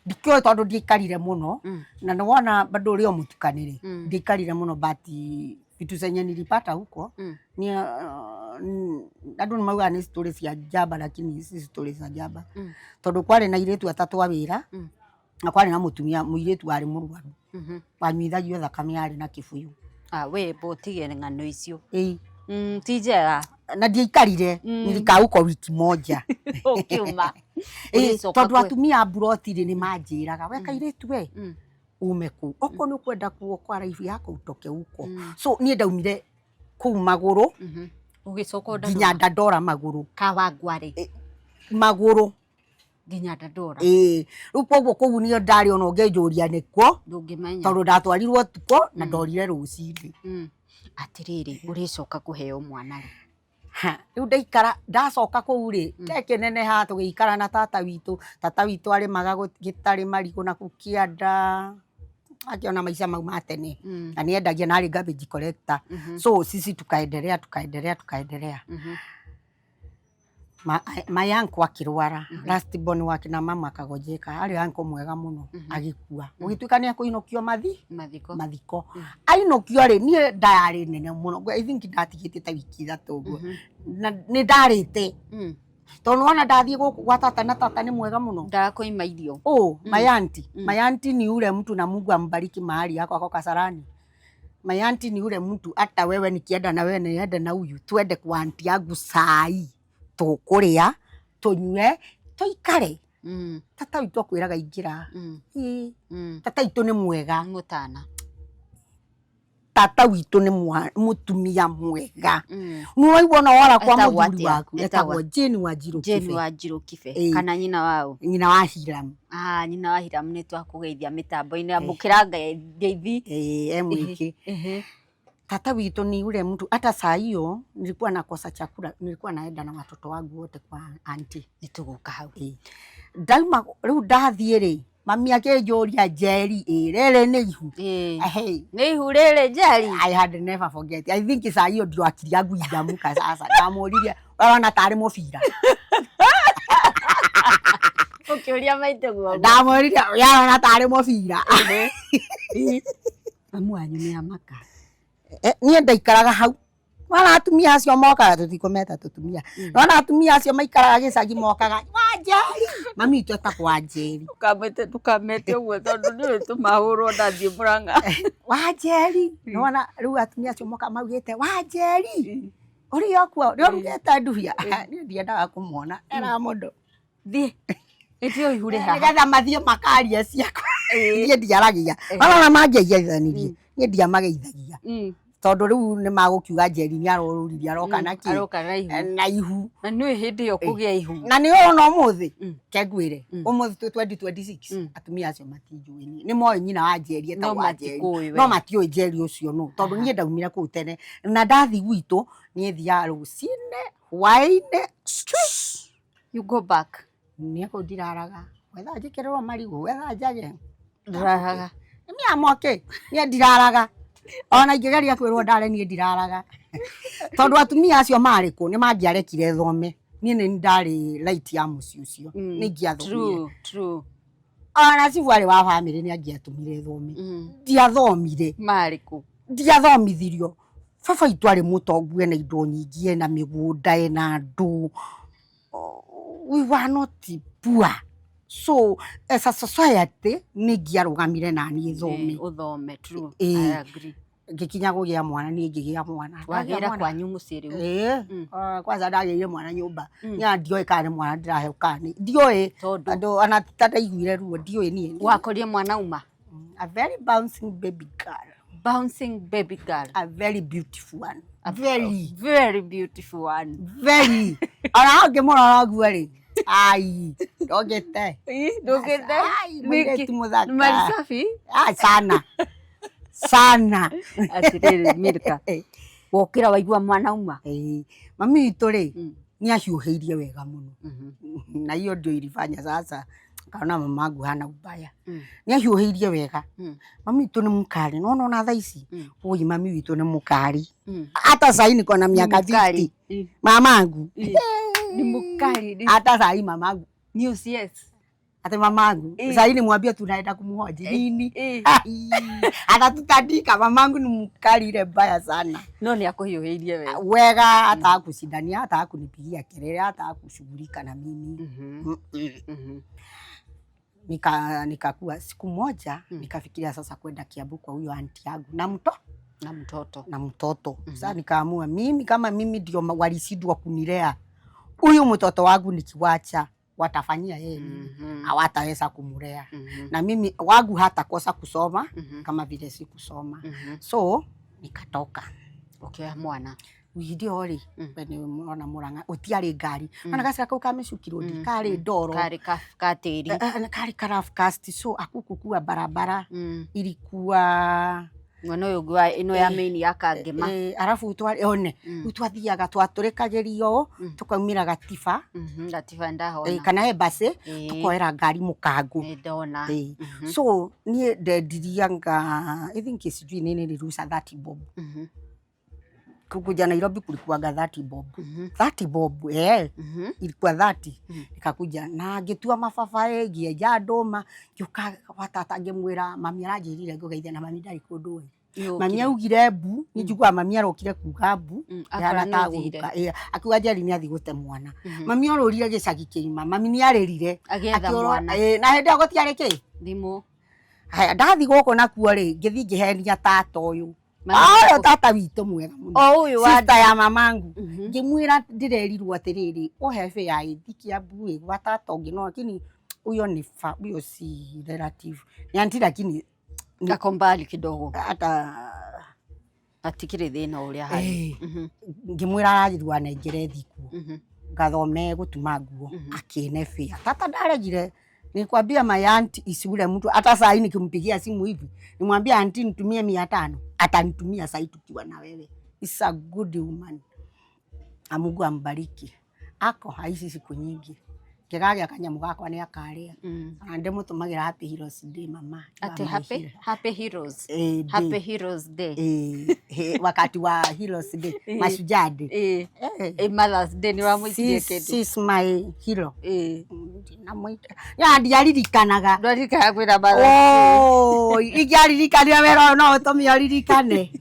Ndikio tondu ndikarire muno na naona bado uri mutukanire. Ndikarire muno but vitu zenye nilipata huko ni adu mauga ni stories ya jaba lakini si stories za jaba. Tondu kwari na iretu atatu wa wira na kwari na mutumia muiretu ari murwaru. Wanyuithagio thakame ari na kibuyu. We botige ng'ano icio. Tijera na ndiikarire nilikauko wiki moja. Ukiuma. Tondu atumia burotiri ni manjiraga we kairetu we umeku oko ni kwenda kuo kwa raifu yako utoke huko. So ni ndaumire ku maguru ugicoka nginya Dandora maguru Kawangware maguru nginya Dandora. Riu koguo kuu nio ndari ono ngenjuria nikuo ndungimenya tondu ndatwarirwo tuko na ndorire rucindi. Atiriri uricoka kuheo mwana ri. Riu ndaikara ndacoka kuu ri tekenene ha tugikara na tata witu ari maga gitari marigo na kukianda akiona maisha mau matene na niendagia na ari garbage collector. So sisi tukaendelea my uncle akirwara last born wake na mama akagojeka ari uncle mwega muno agikua ugituika ni akuinokio mathiko ainokio ri ni ndayari nene muno I think ndatigite ta wiki thatu guo na ni ndarite tondu wana ndathie guku gwa tata na tata ni mwega muno ndakoima irio my auntie ni ule mtu na Mungu ambariki mahali yako ako Kasarani. My auntie ni ule mtu hata wewe nikienda na wewe niende na huyu twende kwa auntie yangu sai tukuria tunywe tuikare. Tata witu akwiraga ingira tata witu ni mwega mutana. Tata witu ni mutumia mwega. Nuwaigwa na wala kwa muthuri waku etagwo Jane Wanjiru Kibe kana nyina wao nyina wa Hiram. Nyina wa Hiram ni twakugeithia mitambo-ini ambukiranga ngeithi mwiki. Tata witu ni ule mtu hata saa hiyo nilikuwa nakosa chakula, nilikuwa naenda na watoto wangu wote kwa auntie nituguka hau. Ndauma riu ndathie ri mami akenjuria Jerry rere ni ihu. Ni ihu rere Jerry. I had never forget. I think saa hiyo ndio akili yangu ijamuka sasa. Ndamuriria wana tari mubira. Ukiuria maite guo. Ndamuriria wana tari mubira. Amwanyu ni amaka. Ni ndaikaraga hau. Wana atumia acio mokaga tutikometa tutumia. Wana atumia acio maikaraga gicagi mokaga Wanjeri. Mami itu etagwo Wanjeri. Tukamete uguo tondu ni tumahurwo ndathie Murang'a. Wanjeri. Wana riu atumia acio moka maugite Wanjeri. Uri okuo riorugete nduhia. Ni ndiendaga kumuona. Era mundu. Thie. Etio ihure haha. Nigetha mathie makaria ciakwa. Ni ndiaragia. Wana mangeithanirie. Ni ndiamageithagia. tondu riu ni magukiuga Njeri ni aroruriria aroka na ihu na ni hindi yo kugia ihu na ni ona umuthi kengwire umuthi 2026 atumia acio matinjui ni moyo nyina wa Njeri etagwo wa Njeri no matioi Njeri ucio no tondu nie ndaumire kuu tene na ndathi gwitu nie thia rucine hwaine you go back nie ko ndiraraga wetha njikirwo marigu wetha njage ndiraraga ni amoke nie ndiraraga ona ingegeria kwirwo ndare nie ndiraraga tondu atumia acio mari ku ni mangiarekire thome nie ni ndari right ya muci ucio ni ngiathomire true ona cibwari wa family ni angiatumire thome ndiathomire mari ku ndiathomithirio baba itu ari mutongu na indo nyingi na migunda na andu we were not poor so as a society ni ngiarugamire na ni thome uthome true I agree ngikinya gugia mwana ni ngigia mwana wagira kwa nyumu siri kwanza ndagire mwana nyumba nya ndioi kana mwana ndirahe kana ndioi ando ana tata iguire ruo ndioi ni wakorie mwana uma a very bouncing baby girl a very beautiful one very beautiful one very ara ngimurora guo ri ai ndogete Miki mali safi sana atiriri Mirka wokira waigua mwana uma mami witu ri ni ahiuhiirie wega muno na hiyo ndio ilifanya sasa kaona mamangu hana ubaya ni ahiuhiirie wega mami witu ni mukari no na thaa ici oi mami witu ni mukari hata sasa niko na miaka 50 mamangu ni mukari hata sasa mamangu ni ucs ate mamangu sasa ni mwambia tunaenda kumhoji nini hata tutandika mamangu ni mukari ile mbaya sana no ni akuhiuhiirie wega hata akushindania hata akunipigia kelele hata akushughulika na mimi nikakuwa siku moja nikafikiria sasa kwenda Kiambu kwa huyo aunti yangu na mtoto sasa nikaamua mimi kama mimi ndio walisidwa kunilea huyu mtoto wangu nikiwacha watafanyia yeye hawataweza kumulea na mimi wangu hata kosa kusoma kama vile sikusoma so nikatoka mwana ndio ri bene mwana muranga utiari ngari ana gacira kau kamicukirwo ndikari ndoro katiri kari karaf cast so akukukua barabara ilikuwa mwana uyu gwa ino ya main ya Kagema arafu twari one twathiaga twaturikagirio tukaumira gatifa ndahona kana ebase tukoera ngari mukangu ndona so nie ndendirianga I think sijui nini nilirusa 30 bob kukuja Nairobi kulikuwa 30 bob 30 bob ilikuwa 30 nikakuja na ngitua mababae ngia ndoma ngiuka watata ngemwira mami aranjirire ngugeithia na mami ndari kundu mami augire mbu ni njugua mami arokire kuga mbu aranataguruka akiuga Njeri ni athi gute mwana mami ororire gicagi kiima mami ni aririre agetha mwana na hende agotiare ki thimu haya ndathi goko nakuo ri ngithi ngihenia tata uyu tata wito mwega muno uyu sister ya mamangu ngimwira ndirerirwo atiriri uhefe ya ithikia mbu gwa tata ungi no lakini uyo ni uyo si relative ni auntie lakini ngakombali kidogo hata atikire thina uria hari ngimwira arajirwa na ngerethi ku ngathome gutuma nguo akine fia tata ndaregire nikwambia my auntie isule mtu hata saa hii nikimpigia simu hivi nimwambia auntie nitumie 500 atanitumia saa hii tukiwa na wewe is a good woman Mungu ambariki ako haisi siku nyingi kigage kanyamu gakwa ni akaria ande mutumagira happy heroes day mama ate happy heroes day wakati wa heroes day mashujaa day mothers day ni wa muitie kedu she's my hero na muita ya ndiaririkanaga ndorika kwira mother igiaririkania wero no utomi aririkane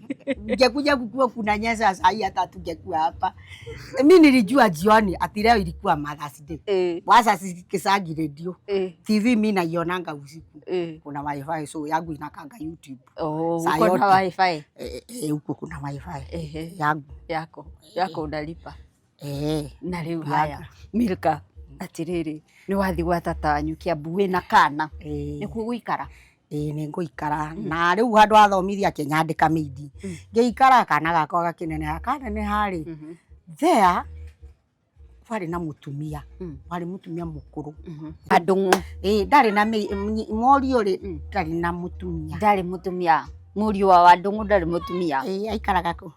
ngekuja kukua kuna nyesa saa hii hata tungekuwa hapa mimi nilijua jioni ati leo ilikuwa Mother's Day wasa sikisagi radio TV mimi naionanga usiku kuna wifi so yangu inakanga YouTube kuna wifi huko kuna wifi yako unalipa na leo haya Mirka atiriri ni wathi gwa tata wanyu Kiambu na kana ni kuguikara Nĩ ngũikara na rĩu handũ athomithia akĩnyandĩka mĩidi ngĩikara kana gakwa gakineneha kaneneha rĩ there warĩ na mũtumia warĩ mũtumia mũkũrũ Andungu ndarĩ na moriũ rĩ ndarĩ na mũtumia ndarĩ mũtumia muriù wa Andungu ndarĩ mũtumia aikaraga kũ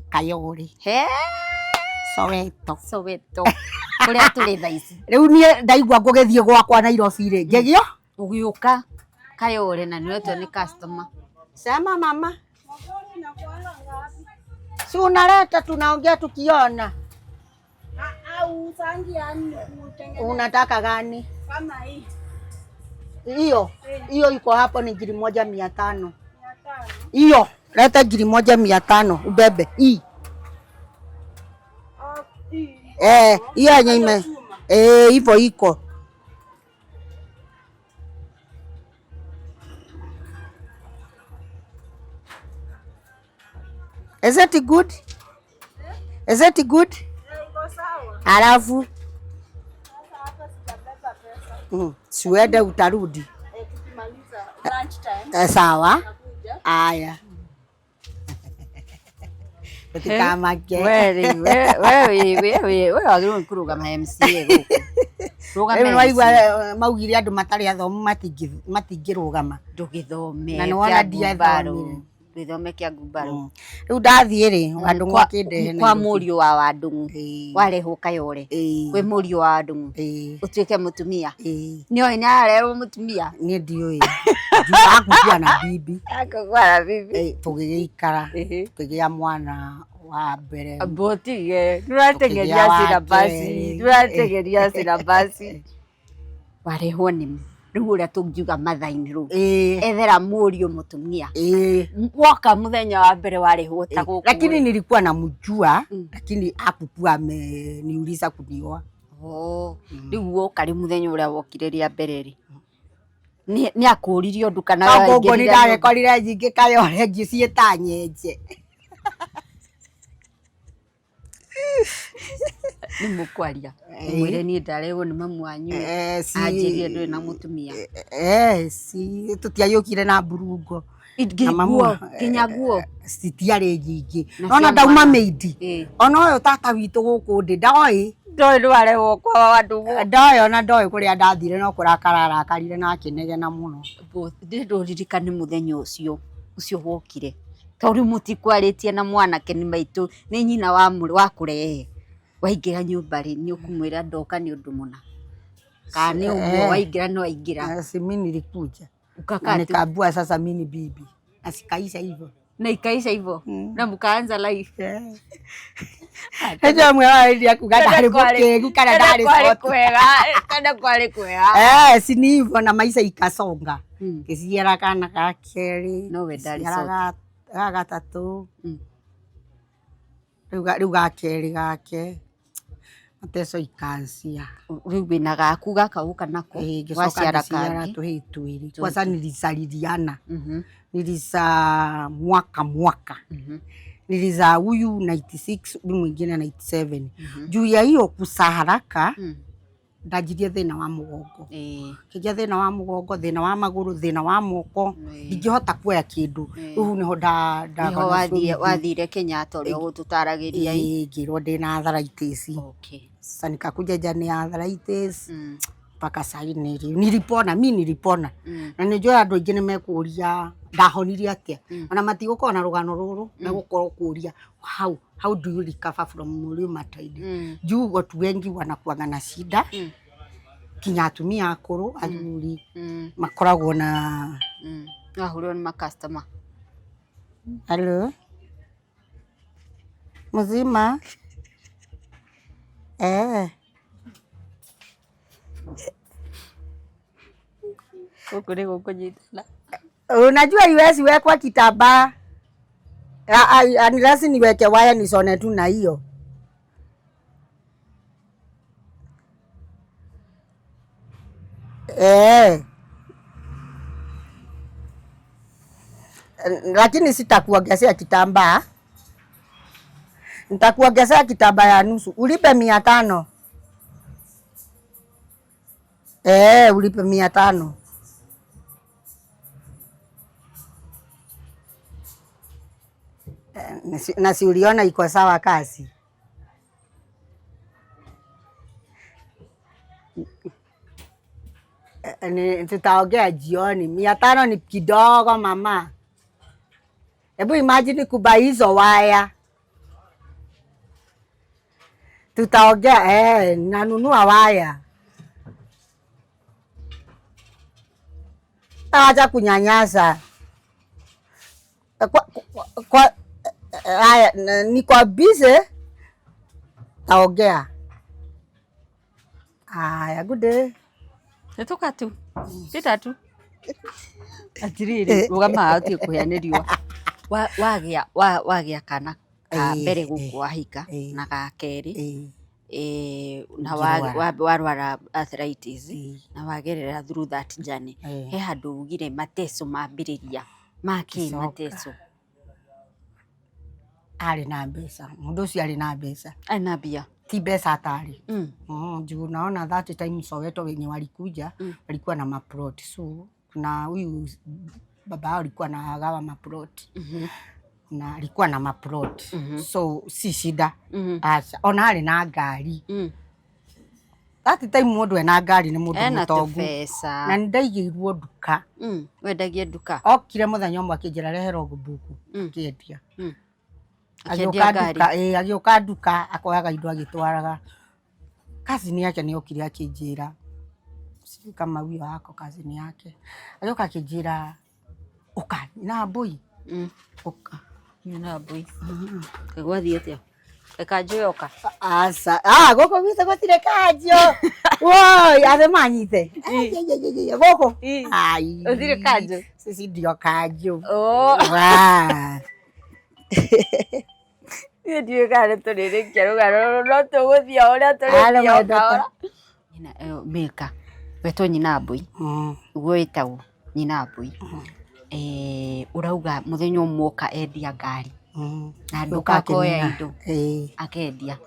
Kagoni Soweto kũrĩa tũrĩ thaa ici rĩu niĩ ndaigua ngũgĩthiĩ gwakwa Nairobi rĩ ngĩgio ũgĩũka Kagoni na nĩwetwo nĩ customer. Sema mama si unaleta tunaongea tukiona au sangi yani unataka gani kama hii hiyo iko hapo ni 1,500 hiyo leta 1,500 ubebe hii hiyo yenye ime hivyo iko Is it good? Is it good? Alafu sasa hapa sitabeba pesa. Siwede utarudi. Tukimaliza lunch time. Sawa. Aya. wewe wagĩrĩirwo kũrũgama MCA gũkũ maugire andũ matarĩ athomu matingĩrũgama ndũgĩthome na nĩwona ndiathomire gĩthome kĩa ngumbarũ rĩu ndathiĩ rĩ Andungu akĩndehe kwa mũriũ wa Andungu warehwo Kagoni kwĩ mũriũ wa Andungu ũtuĩke mũtumia nĩoĩ nĩ arerwo mũtumia niĩ ndiũĩ akũgĩa na bibi tũgĩgĩikara tũkĩgĩa mwana wa mbere botige tũratengeria syllabus warehwo nĩ rĩu ũrĩa tũngiuga mathainĩ rĩu ethera mũriũ mũtumia woka mũthenya wa mbere warehwo ta gũkũ lakini nilikuwa namjua lakini hakukuwa ameniuliza kunioa rĩu woka rĩ mũthenya ũrĩa wokire rĩa mbere rĩ nĩ akũririo ndu kana Kagoni ndarekorire nyingĩ Kagoni ngĩciĩta nyenje nĩ mũkwaria mwĩre niĩ ndarehwo nĩ mamu wanyu anjĩrire ndũrĩ na mũtumia si tũtiagĩũkire na mburungo nginya nguo citiarĩ nyingĩ ona ndauma mĩidi ona ũyũ tata witũ gũkũ ndĩ ndoĩ ndwarehwo kwa Andungu ndoĩ ona ndoĩ kũrĩa ndathire no kũrakarakarire na akĩnegena mũno ndĩrũririkane mũthenya ũcio wokire tondũ mũtikwarĩtie na mwanake nĩ maitũ nĩ nyina wa kũrehe waingĩra nyumba rĩ nĩ ũkũmwĩra ndoka nĩ ũndũ mũna kana nĩ ũguo waingĩra no waingĩra si mimi nilikuja nikaambua sasa mimi bibi asikaisha hivyo na ikaisha hivyo na mkaanza life Ejo mwaidi kuga ndari kana ndari kwega si ni hivyo na maisha ikasonga kisiera kana kakeri no we ndari gatatũ rĩu gakeri gake mateso ikansia rĩu wĩna gaku gaka ũka nako waciara kangi tũhĩ twĩrĩ kwanza nilisaliana nilisa mwaka niliza huyu 96 huyu mwingine 97 juu ya hiyo kusaharaka ndajirie thĩna wa mũgongo kĩgia thĩna wa mũgongo thĩna wa magũrũ thĩna wa moko ndingĩhota kuoya kĩndũ rĩu nĩho wathire Kenyatta ũrĩa gũtũtaragĩria ngĩrwo ndĩna arthritis sasa nikakuja jani ya arthritis mpaka sahi nilipona na nĩnjũĩ andũ aingĩ nĩmekũria ndahonirie atĩa ona matigũkorwo na rũgano rũrũ na gũkorwo kũria how do you recover from rheumatoid juu watu wengi wanakuanga na shida kinya atumia akũrũ athuri makoragwo na ahũrĩrwo nĩ customer hello mzima gũkũ nyitana unajua iwezi wekwa kitambaa unless niweke waya nisone tu na hiyo lakini sitakuongezea kitambaa nitakuongezea kitambaa ya nusu ulipe 500 ulipe 500 Na si uliona iko sawa kazi? Tutaongea jioni. 500 ni kidogo mama. Hebu imagine kuba hizo waya. Tutaongea nanunua waya. Acha kunyanyasa. Haya niko busy. Taongea. Haya, good day. Nitoka tu. Sita tu. Atiriri ugama ati kuyaniriwa. Wagia kana ka mbere gukwahika na ga keri. Na warwara arthritis na wagerera through that journey. He handu ugire mateso mambiriria. Maki mateso. Ari na mbeca. Mundu ucio ari na mbeca. Ari na mbia. Ti mbeca atari. Juu naona that time Soweto wenye walikuja walikuwa na maplot. So na huyu baba alikuwa na gawa maplot. Na alikuwa na maplot. So si shida. Asa ona ari na ngari. That time mundu ena ngari ni mundu mutongu. Na ndaigirwo nduka. Wendagie nduka. Okire muthenya umwe akinjira rehera gubuku kiendia. Agioka nduka akoyaga indo agitwaraga. Kazi yake ni okire akinjira. Sisi kama huyo hako kazi yake. Agioka akinjira uka na boy. Uka na boy. Kagwathi atia. Ekajoka. Asa. Goko wita gotire kajo. Woi, ave manyite. Goko. Ai. Otire kajo. Sisi ndio kajo. Oh. Wow. Ndio kare torere kero garo no tuguthia uria torere kora. Meka. Weto nyina mbui. Gwetagwo nyina mbui. Urauga muthenya umwoka endia ngari. Na nduka koya indo. Akendia.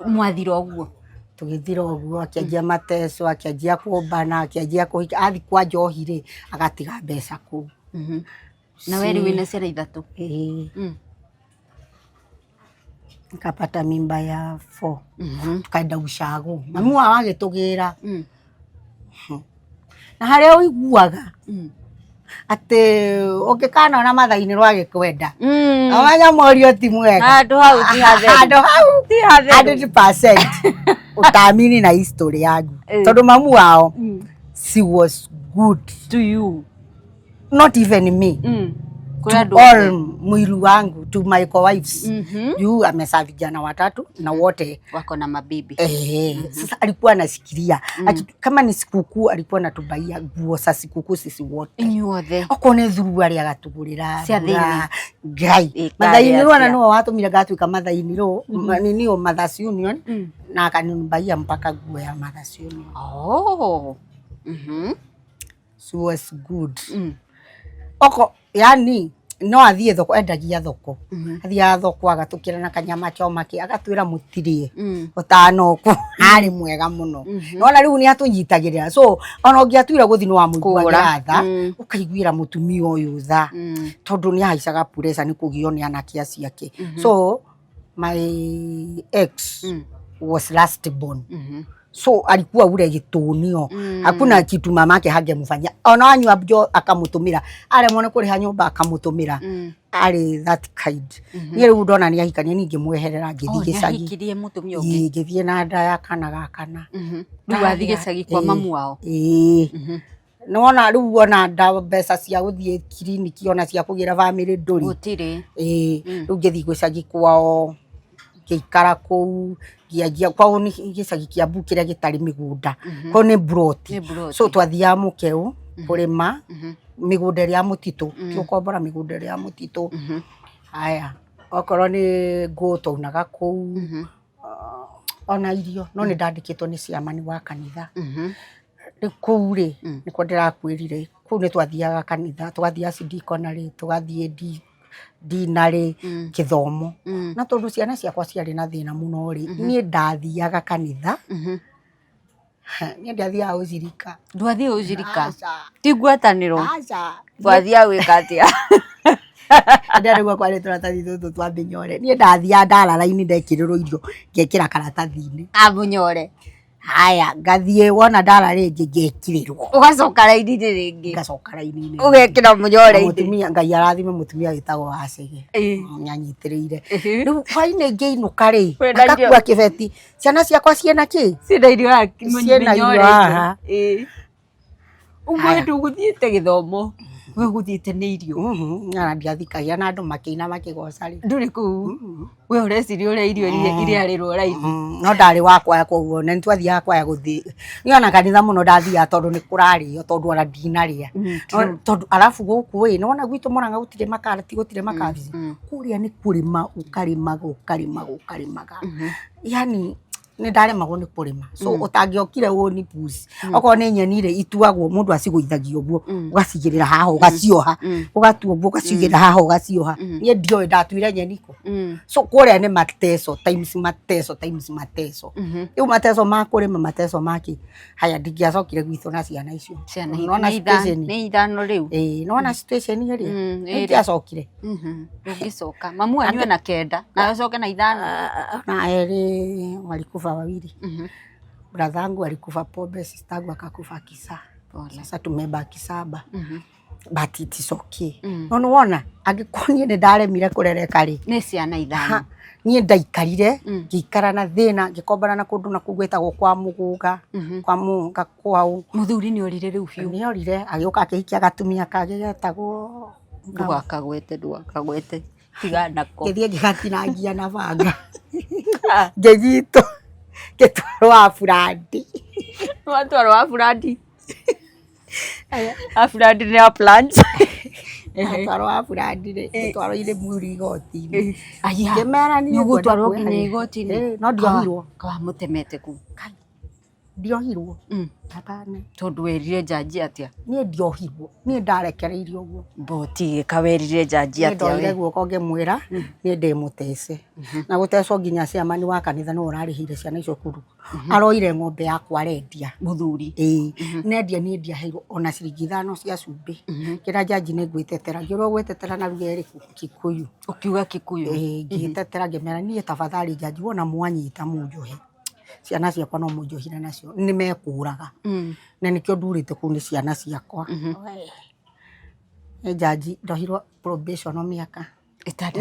Mwathira uguo. Tugithira uguo akianjia mateso, akianjia kuombana, akianjia kuhika athi kwa njohire agatiga mbeca ku. Na weri wina ciana ithatu. Nikapata mimba ya 4. Tukaenda ushago. Mamu agitugira. Na haria uiguaga. Ate ukikana na mathaini rwage kwenda. Awanya morio ti mwega. Handu hau ti hathe. Handu hau ti hathe. 100%. Utamini na history yangu. Tondu mamu wao she was good to you. Not even me. To all mùriù wangu, to my co-wives. Yu amesa vijana watatu na wote wako na mabibi. Sasa alikuwa anasikiria. Kama ni sikukuu alikuwa anatubaia nguo za sikukuu sisi wote. Inyuothe. Okone thuru ari agatugurira. Cia Ngai. Mathaini ro na no watu gatuika mathaini ro. Nio Mothers Union. Na akanibaia mpaka nguo ya Mothers Union. Oh. She was good. Oko yani no athie thoko endagia thoko. Athia thoko agatukira na kanyama choma ki agatwira mutirie. Utanoku ari mwega muno. No na riu ni atunyitagirira. So ona ungiatwira guthino wa muigua tha ukaiguira mutumia uyu tha. Tondu ni haicaga pressure ni kugio ni anakia ciake. So my ex was last born. So alikuwa ule gitunio. Hakuna kitu mamake hangemfanyia. Ona anyu abjo akamutumira. Ale mwone kuri nyumba akamutumira. Ale that kind. Ni riu ndona ni ahikania ninge mweherera ngithi gicagi. Ahikirie mutumia ungi. Ngithie na nda ya kana gakana. Riu athi gicagi kwa mamu wao. Nona riu ona nda mbeca cia guthie kiriniki ona cia kugira family nduri. Gutire. Riu ngithi gicagi kwao. Gikara kou giajia kwao ni gicagi kia bukira gitari migunda. Ko ni broti. So twathia mukeu kurima migunda ya mutitu. Tukombora migunda ya mutitu. Haya. Okoro ni goto naga kou. Ona irio no ni ndandikitwo ni ciamani wa kanitha. Kou ri ni ko ndirakwirire. Kou ni twathiaga kanitha, twathia diconary, twathie dinari kithomo. Na tondu ciana ciakwa ciari na thina muno ri ni ndathiaga kanitha. Ni ndathia uzirika. Ndwathia uzirika. Ti ngwataniro. Acha. Twathia wika atia. Ndarigwa kwari turatathi tutu twa Munyore nie ndathia ndarara-ini ndekirirwo irio ngekira karatathi-ini Munyore haya ngathie wona ndara ringi ngekirirwo ugacoka raini-ini ringi ngacoka raini-ini ugekira Munyore mutumia Ngai arathime mutumia witagwo Acege nyanyitiriire riu hwaini ngeinuka ri akakua kibeti ciana ciakwa ciena ki ciena irio haki Munyore umwe nduguthiite githomo we guthiite ni irio na ndiathikagia na andu makiina makigoca ri nduri ku we ureciria uria irio iriarirwo raithi no ndari wakwa koguo na nitwathiaga kwaya guthi niona kanitha muno ndathia tondu ni kurario tondu ona ndinaria tondu alafu guku we nona gwitu Murang'a gutire makarati gutire makabici kuria ni kurima ukarimaga yani ni ndaremagwo ni kurima so utangiokire woni pusi oko ni nyeni ri ituagwo mundu acigũithagia uguo ugacigirira haha ugacioha ugatua uguo ugacigirira haha ugacioha nie ndio ndatuire nyeni ko so kuria ni mateso times iu mateso ma kurima mateso maki haya ndingiacokire gwitũ na ciana icio nona ni ithano riu nona situation iri ndiacokire ungicoka mamu anywe na kenda na acoke na ithano na eri walikufa wawili brother yangu alikufa pombe sister yangu akakufa kisa sasa tumebaki 7 but it is okay no wona angikonie ni ndaremire kurereka ri ni ciana ithano nie ndaikarire ngikara na thina ngikombana na kundu na kugwetagwo kwa muguga kwa munga kwau muthuri ni orire riu biu ni orire agioka akihikia gatumia kage getagwo ndugakagwete tiga nako ngithie ngigatinangia na banga ngegito getwarwa Burandi watwarwa Burandi Burandi ni a plants atwarwa Burandi getwarwa ile muri igoti-ini aya ngemera ni gutwarwo nginya igoti-ini no ndiohirwo kwa mutemete ku ndiohirwo atane tondu werire jaji atia nie ndiohirwo nie ndarekereirio uguo boti kawerire jaji atia we ndoire guoko ngimwira nie ndimutece na gutecwo nginya ciamani wa kanitha no urarihire ciana icio kuru aroire ng'ombe yakwa arendia muthuri nendia nie ndiaheirwo ona ciringi 5 cia cumbi kira jaji ni ngwitetera ngirwo gwitetera na rugeri Kikuyu ukiuga Kikuyu ngitetera ngimera nie tafadhali jaji wona mwanyita munjohe ciana ciakwa no munjohire nacio ni mekuraga na nikio ndurite ku ni ciana ciakwa jaji ndohirwo probation miaka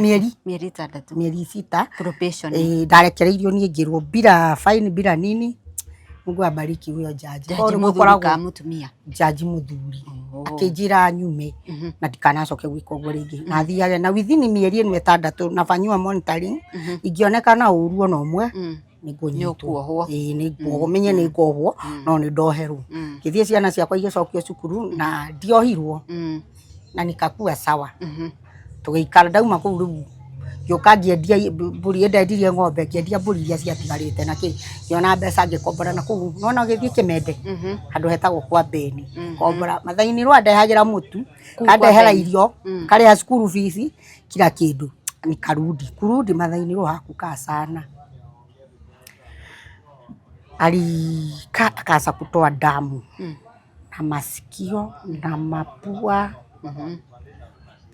mieri 6 probation ndarekereirio nie ngirwo bila fine bila nini Mungu abariki huyo jaji kwa muthuri mutumia jaji muthuri akijira nyume na ndikanacoke gwika uguo ringi na thiage na within mieri 6 nafanywa monitoring ingionekana uru ona umwe nigunyitwo niguo menye niguo no ni ndoherwo ngithie ciana ciakwa igicokio cukuru na ndiohirwo na nikakua sawa tugiikara ndauma kuu riu gioka ngiendia mburi ndendirie ng'ombe ngiendia mburi iria ciatigarite na ki ngiona mbeca ngikombora na kuu nona githie Kimende handu hetagwo kwa Beni kombora mathaini rwa ndehagira mutu kandehera irio karia school fees kila kindu nikarudi mathaini rwa hakuka sana akasa kutoa damu na masikio na mapua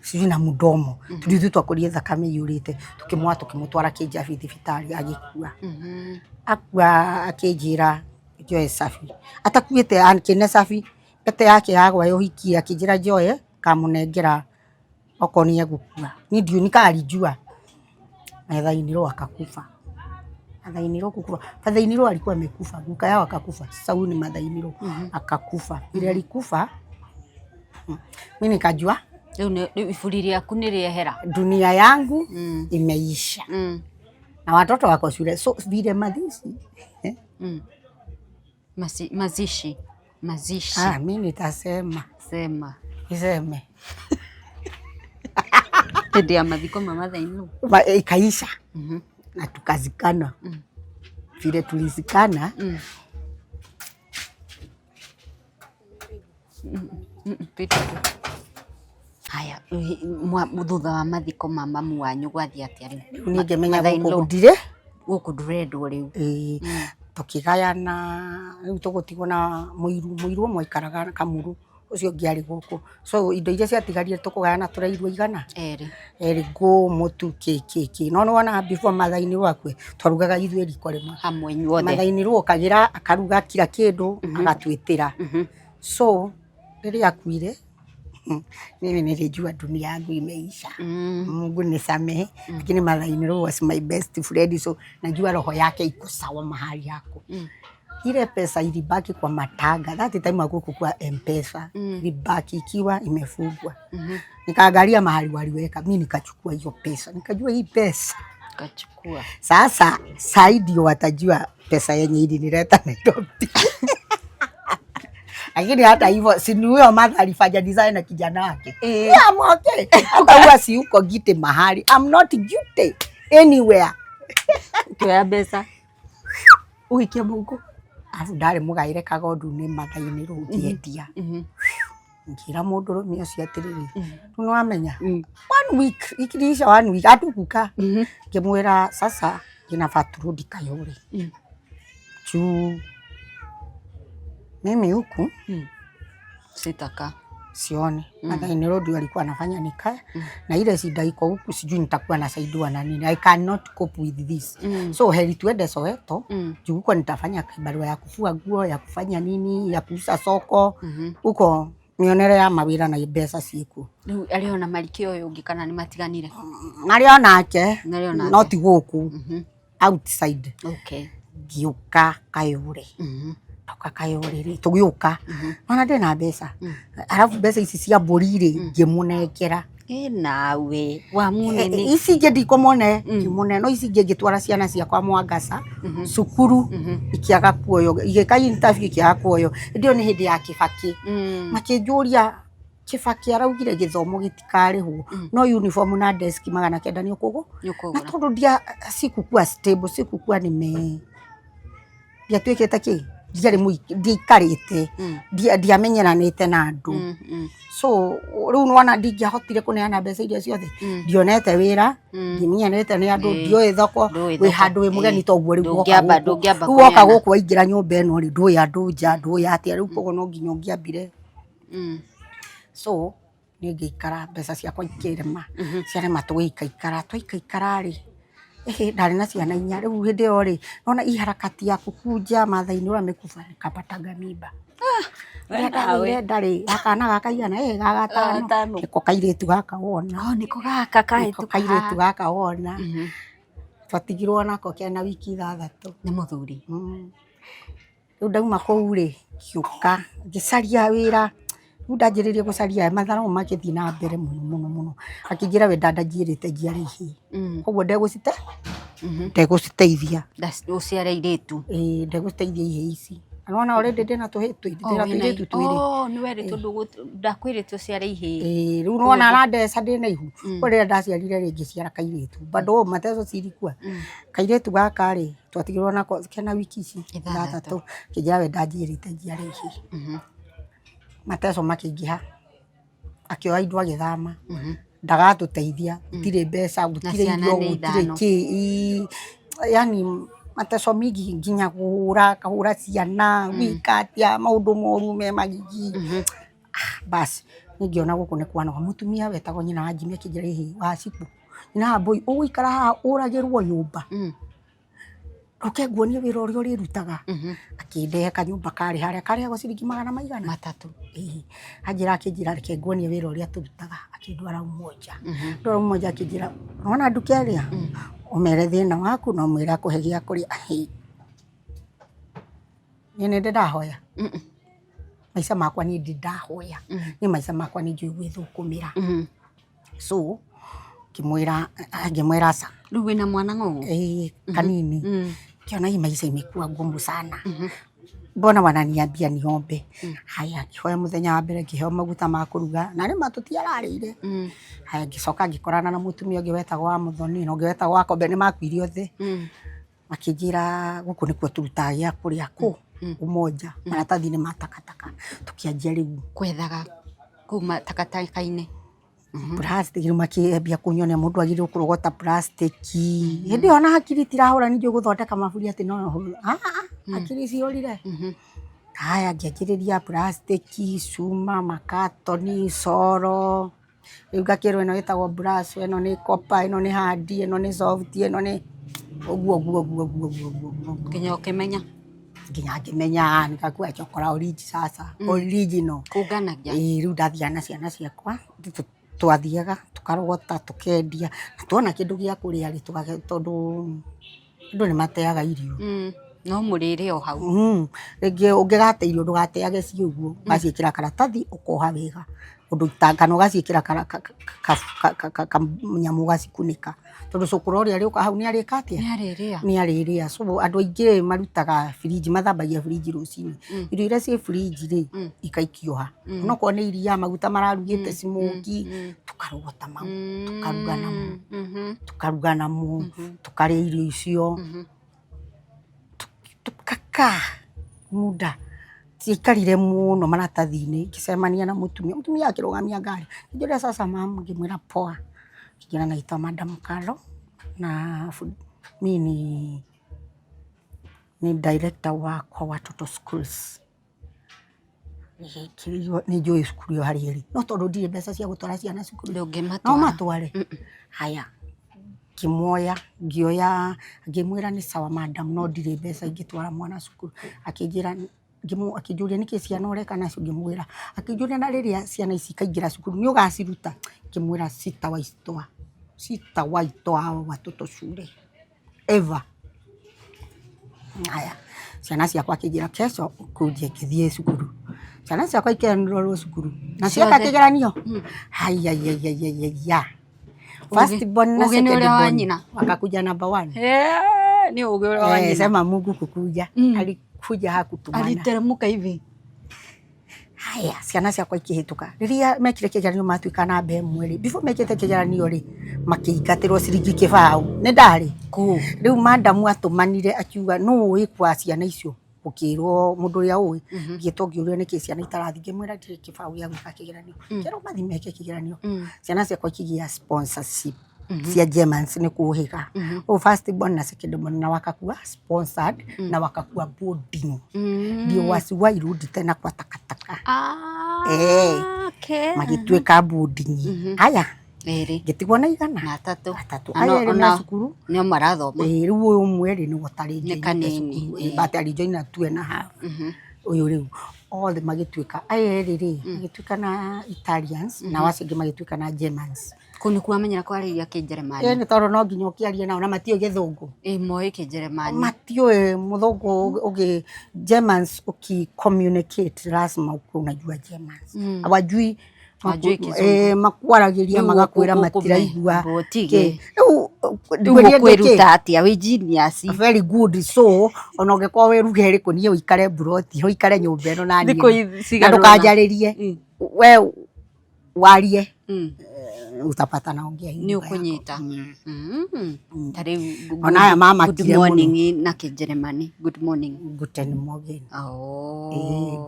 sisi na mudomo tulithu twakurie thakame yurite tukimutwara Kijabi thibitari agikua akua akinjira njoe safi atakuite ankine safi pete yake yagwa yohiki akinjira njoe kamunengera okonie gukua ni ndio nikarijua Metha-ini ro akakufa Metha-ini ro kukufa Metha-ini ro alikuwa amekufa guka yao akakufa sasa huyu ni Metha-ini ro akakufa ile alikufa mimi nikajua ifuri riaku ni riehera dunia yangu imeisha na watoto wako shule so vile mazishi mazishi mimi nitasema iseme ndia mathiko Metha-ini ikaisha na tukazikana vile tulizikana haya thutha wa mathiko ma mamu wanyu gwathia atia riu ningemenya guku ndurendwo riu tukigayana riu tugutigwo na muiru mwaikaraga Kamuru ucio ngiari guku so indo iria ciatigarire tukugayana turairwo igana eri go mutu kiki no wona before mathaini wakwe twarugaga ithuĩ riko rimwe hamwe nyuothe mathaini rukagira akaruga kila kindu agatwitira so rĩrĩa akuire mimi nilijua dunia yangu imeisha. Mungu nisamehe lakini mathaini was my best friend so najua roho yake iko sawa mahali yako. Ile pesa ilibaki kwa matanga. That time hakukuwa M-Pesa. Ilibaki ikiwa imefungwa. Nikaangalia mahali waliweka. Mimi nikachukua hiyo pesa. Nikajua hii pesa. Kachukua. Sasa saidi watajua pesa yenye ilinileta Nairobi. Lakini hata hivyo si huyo mother alifanya design na kijana wake. Yeah, I'm okay. Hata huwa si uko gite mahali. I'm not guilty anywhere. Kwa pesa. Uikia Mungu. Afu ndari mugaire Kagondu ni mathaini rugiendia. Ngira mundu ni acio atiriri. Tuno amenya. 1 week ikirisha 1 week atukuka. Ngimwira sasa ina faturudi Kayole. Juu mimi huku sitaka sione mathaini road alikuwa anafanya nikae na ile shida iko huku sijui nitakuwa nasaidiwa na nini. I cannot cope with this. So heri tuende Soweto juu huko nitafanya barua ya kufua nguo ya kufanya nini ya kuuza soko huko mionere ya mawira na mbeca ciku. Riu aliona malikio uyu ungi kana ni matiganire? Aliona ake not guku outside. Okay. Giuka Kayole. Toka Kayole tugiuka mana ndina mbeca arafu mbeca ici cia mbũri ngimunengera nawe wa munene ici ngi ndikomone ngimune no ici ngi ngitwara ciana cia kwa Mwangaca cukuru ikiaga kuoyo igika interview ikiaga kuoyo ndio ni hindi ya Kibaki makinjuria Kibaki araugire githomo gitikarihwo no uniform na desk 900 ni ukugo na tondu ndia sikukua stable sikukua ni me ya tweketa ki ndiari ndikarite ndiamenyeranite na andu so riu nwana ndingihotire kuneana mbeca iria ciothe ndionete wira ndinyenete ni andu ndioe thoko wi handu wi mugeni toguo riu woka guku waingira nyumba eno ri ndui andu nja ndui atia riu kogo no nginya ngiambire so ningikara mbeca ciakwa ikirema ciarema twaikaikara ri ndari na ciana 4 riu hindi yo ri nona iharakati ya kukunja mathaini uramekufa kapataga mimba ndari akana gakaigana gagatano niko kairetu gaka wona niko gaka kairetu gaka wona twatigirwo nako kena wiki 6 ni muthuri riu ndauma kou ri kiuka ngicaria wira ndajiririe gucaria matharo makithii na mbere muno akingira we ndanjirite ngiarihi koguo ndegusiteithia uciareiretu ndegusiteithia ihe ici anona already ndina tuhitu twiri ni weri tondu ndakwirite uciareihe riu nona arandeca ndina ihu uria ndaciarire ringi ciara kairetu bado mateso cirikua kairetu gaka ri twatigirwo nako kena wiki ici 3 kingira we ndanjirite ngiarihi mateso makingiha akioya indo agithama ndagatuteithia gutire mbeca gutire irio gutire ki yani mateso mingi nginya kahura ciana wikatia maundu moru me magigi bas ningiona guku ni kwana mutumia wetagwo nyina wa Jimmy akingira hihi wa ciku nyina boy uikara ha uragirwo nyumba Guonia wira uria urirutaga akindehe kanyumba kari haria kariagwo ciringi 300 anjira akinjira reke nguonia wira uria turutaga akindwara umoja ndwara umoja akinjira ona nduke aria umere thina waku no mwira kuhe gia kuria ni ndahoya maisha makwa ni ndahoya ni maisha makwa ni njui gwithukumira so ngimwira sa riu wina mwana ng'ongo kanini kiona hii maisha imekuwa ngumu sana mbona wananiambia niombe haya kihoya muthenya wa mbere ngiheo maguta ma kuruga na rima tutiararire haya ngicoka ngikorana na mutumia ungi wetagwo wa Muthoni no ngiwetagwo wa Kombe ni makuirie othe makinjira guku nikuo turutaga gia kuria ku umoja maratathi ni matakataka tukianjia riu kwethaga kuma takataka-ini plastic makiambia kunyonia mundu agire kurogota plastic hindi ona hakiri tirahura ni ndio guthondeka maburi ati no akiri ciorire Haya ngĩanjĩrĩria plastic, cuma, makatoni, coro. Rĩu ngakĩrwo ĩno ĩtagwo brush, ĩno nĩ copper, ĩno nĩ hard, ĩno nĩ soft, ĩno nĩ ũguo. Nginya ũkĩmenya. Nginya ngĩmenya nĩngakua chokora origi sasa. Original. Kũnganagia. Rĩu ndathiaga na ciana ciakwa, twathiaga tũkarogota tũkendia. Na tuona kĩndũ gĩa kũrĩa rĩ tondũ andũ nĩmateaga irio. No mũrĩre o hau. Rĩngĩ ũngĩgate irio ndũgateage ciĩ ũguo, ũgaciĩkĩra karatathi ũkoha wega. Ũndũ kana ũgaciĩkĩra kanyamũ ũgacikunĩka. Tondũ cũkũra ũrĩa arĩũka hau nĩarĩka atĩa? Nĩarĩrĩa. So andũ aingĩ marutaga fridge, mathambagia fridge rũcinĩ. Irio iria ciĩ fridge rĩ ikaikio ha. Onokorwo nĩ iria, maguta mararugĩte smoky, tũkarogota mau, tũkaruga namo, tũkarĩa irio icio. Tukakaa muda cikarire mũno maratathi-inĩ, ngĩcemania na mũtumia akĩrũgamia ngari. Ngĩũria sasa mama, ngĩmwĩra poa. Ngĩra naitwa Madam Carlo na mimi ni director wa watoto schools. Nĩnjũĩ cukuru ĩyo harĩa ĩrĩ. No tondũ ndirĩ mbeca cia gũtwara ciana cukuru. No matware. Haya. Ngĩmuoya, ngĩoya, ngĩmwĩra nĩ sawa madam, no ndirĩ mbeca ingĩtwara mwana cukuru. Akĩnjĩra akĩnjũria nĩkĩ ciana ũreka nacio, ngĩmwĩra. Akĩnjũria na rĩrĩa ciana ici ikaingĩra cukuru nĩũgaciruta? Ngĩmwĩra sitawaitoa watoto shule ever. Haya, ciana ciakwa akĩnjĩra kesho ũkũnjia ngĩthiĩ cukuru. Ciana ciakwa ikĩanĩrĩrwo cukuru. Na ciaka kĩgeranio. Haya. First born na second born wakakuja number 1. Ni uge ule wa nyina. Sema Mungu kukuja. Alikuja hakutumana. Aliteremka hivi. Haya, ciana ciakwa ikĩhĩtũka. Rĩrĩa mekire kĩgeranio matuĩka namba ĩmwe rĩ, before mekĩte kĩgeranio rĩ, makĩingatĩrwo ciringi kĩbaũ. Nĩ ndarĩ. Rĩu madamu atũmanire akiuga no ũĩ kwa ciana icio. Ũkĩrwo mũndũ ũrĩa ũĩ, ngĩtwo ngĩũrio nĩkĩ ciana itarathi, ngĩmwĩra ndirĩ kĩbaũ gĩa gwĩka kĩgeranio. Kĩrwo mathi meke kĩgeranio. Ciana ciakwa ikĩgĩa sponsorship cia Germans nĩ kũhĩga. First born na second born na wakakua sponsored na wakakua boarding. Ndio wasiwairudi tena kwa takataka. Magĩtuĩka boarding. Haya. Ngĩtigwo na igana. Na atatũ. Aya erĩ me cukuru. Nĩo marathoma. Rĩu ũyũ ũmwe rĩ nĩguo tarĩ nĩ kanini. But alijoina 2.5. Ũyũ rĩu othe magĩtuĩka aya erĩ rĩ magĩtuĩka na Italians na acio angĩ magĩtuĩka na Germans. Kũu nĩ kwamenya kwarĩria Kĩnjeremani. Nĩ tondũ no nginya ũkĩaria nao na matiũĩ Gĩthũngũ. Moĩ Kĩnjeremani. Matiũĩ Mũthũngũ. Germans ũki-communicate lazima ukuwe unajua Germans. Hawajui makwaragĩria magakwĩra matiraigua. Rĩu kwĩruta atĩa wĩ genius. Very good. So ona ũngĩkorwo wĩruge ĩrĩkũ niĩ ũikare mburoti, ũikare nyũmba ĩno na niĩ. Na ndũkanjarĩrie. We warie. Utapata naongea hivi. Ni ukunyita. Ona aya mama good morning na Kĩnjeremani. Good morning. Guten Morgen.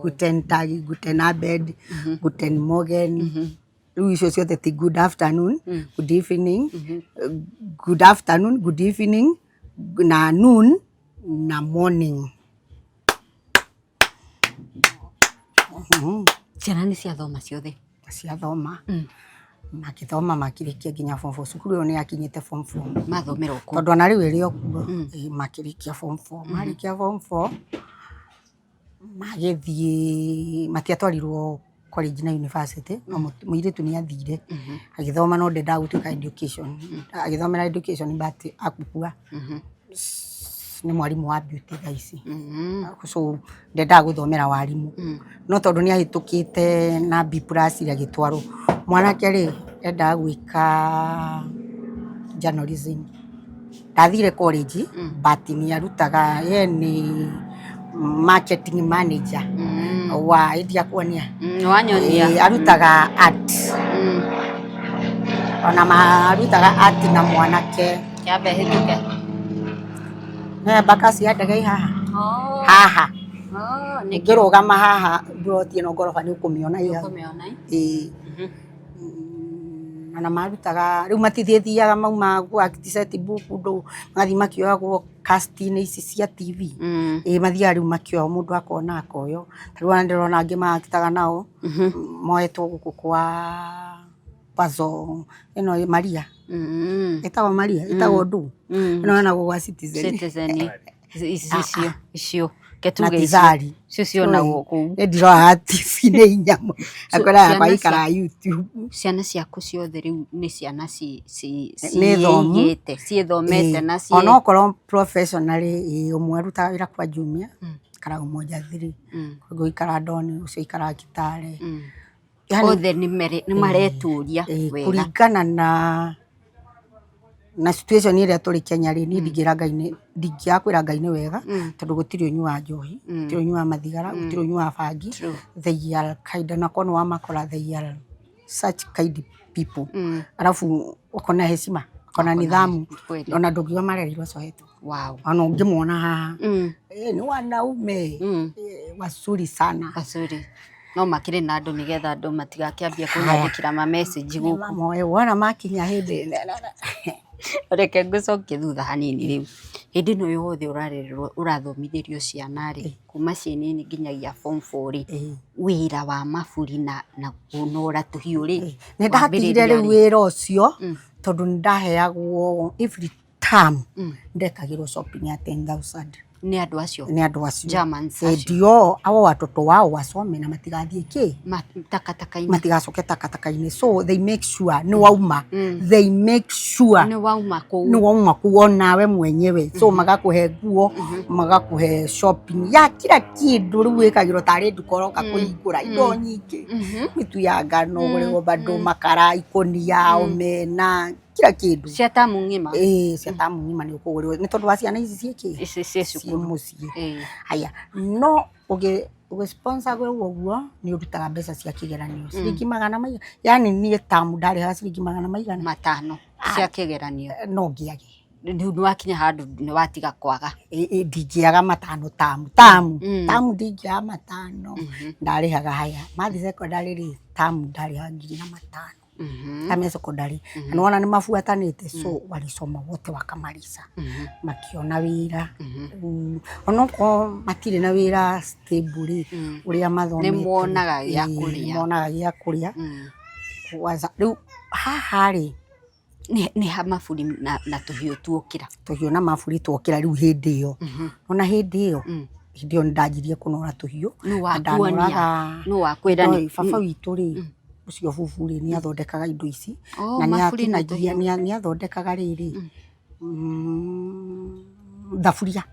Guten Tag, guten Abend, guten Morgen. Rĩu icio ciothe ti good afternoon, good evening, good afternoon, good evening, na noon, na morning. Ciana nĩ ciathoma ciothe. Ciathoma. Makĩthoma makĩrĩkia nginya form 4. Cukuru ĩyo nĩyakinyĩte form 4. Mathomera ũkũ. Tondũ ona rĩu ĩrĩ okuo makĩrĩkia form 4. Marĩkia form 4 magĩthiĩ matiatwarirwo college na university. No mũirĩtu nĩathire agĩthoma no ndendaga gũtuĩka education. Agĩthomera education but akua. Nĩ mwarimũ wa beauty thaa ici. So ndendaga gũthomera warimũ. No tondũ nĩahĩtũkĩte na B+ agĩtwarwo. Mwanake rĩ endaga gwĩka journalism. Ndathire college but nĩarutaga ye nĩ marketing manager wa India kuonia. Wanyonia. Arutaga art. Ona marutaga art na mwanake. Kĩambe hĩtũke. Baka cia ndege haha. Haha. Ngĩrũgama haha mburoti ĩno ngoroba nĩ ũkũmĩona iha. na marutaga riu matithiaga mauma ku act set book ndo ngathi makioyagwo casting ici cia TV mathiaga riu makioya mundu akona akoyo riu ndirona angi maakitaga nao moetwo guku kwa Pazo ino Maria itawa Maria itawa ndu ino na gwa Citizen icio ketuge icio na guku ndiro TV ne inyamo akora kwa ikara YouTube ciana ciaku ciothe riu ni ciana ciithomete na cie ona okoro professionally umwe ruta wira kwa Jumia kara umoja thiri ngo ikara Doni ucio ikara Kitale othe ni mareturia wega kuringana na situation ile tuli Kenya ri ni ndigira Ngai ndigiakwira Ngai ni wega tondu gutiri unywa njohi gutiri unywa mathigara gutiri unywa bangi they are kind na kono wa makora they are such kind people alafu ukona heshima ukona nidhamu ona ndugiwa marerirwo cohetu wow ana ungimwona haha ni wanaume wasuri sana wasuri no makire na andu nigetha andu matigakiambia kunyandikira ma message guku mama we wona makinya hindi reke ngucokie thutha hanini riu hindi no yothe urarererwo urathomithirio ciana ri kuma cienini nginyagia form 4 ri wira wa maburi na kunora tuhiu ri ni ndatigire riu wira ucio tondu ndaheagwo every term ndekagirwo shopping ya 10,000 ni andu acio Germans ndio awo watoto wao wasome na matigathie ki takataka-ini matigacoke takataka-ini so they make sure ni wauma they make sure ni wauma kuona we mwenyewe so magakuhe nguo magakuhe shopping ya kila kindu riu wikagirwo tari ndukoroka kuhingura indo nyingi mitu ya ngano gurego bado makara ikonia omena kila kindu cia tamu ngima cia tamu ngima ni ukugurwo ni tondu wa ciana ici ciiki ici cukuru mucie haya no uge sponsor gwe woguo ni urutaga mbeca cia kigeranio ciringi 100 yani ni tamu ndari ha ciringi 500 cia kigeranio no ngiage ni wakinya handu ni watiga kwaga ndingiaga 5 tamu ndingia 5 ndarihaga haya mathi secondary ri tamu ndariha 5,000 kama secondary anaona ni mafuatanite so walisoma wote wakamaliza makiona wira onoko matire na wira stable uria mathomete ni muonaga ya kuria waza riu haha ri ni ha maburi na tuhiu tuokira na maburi tuokira riu hindi iyo ona hindi iyo ndajirie kunora tuhiu no wakwira ni baba witu ri ucio buburi ni athondekaga indo ici na ni athondekaga riri thaburia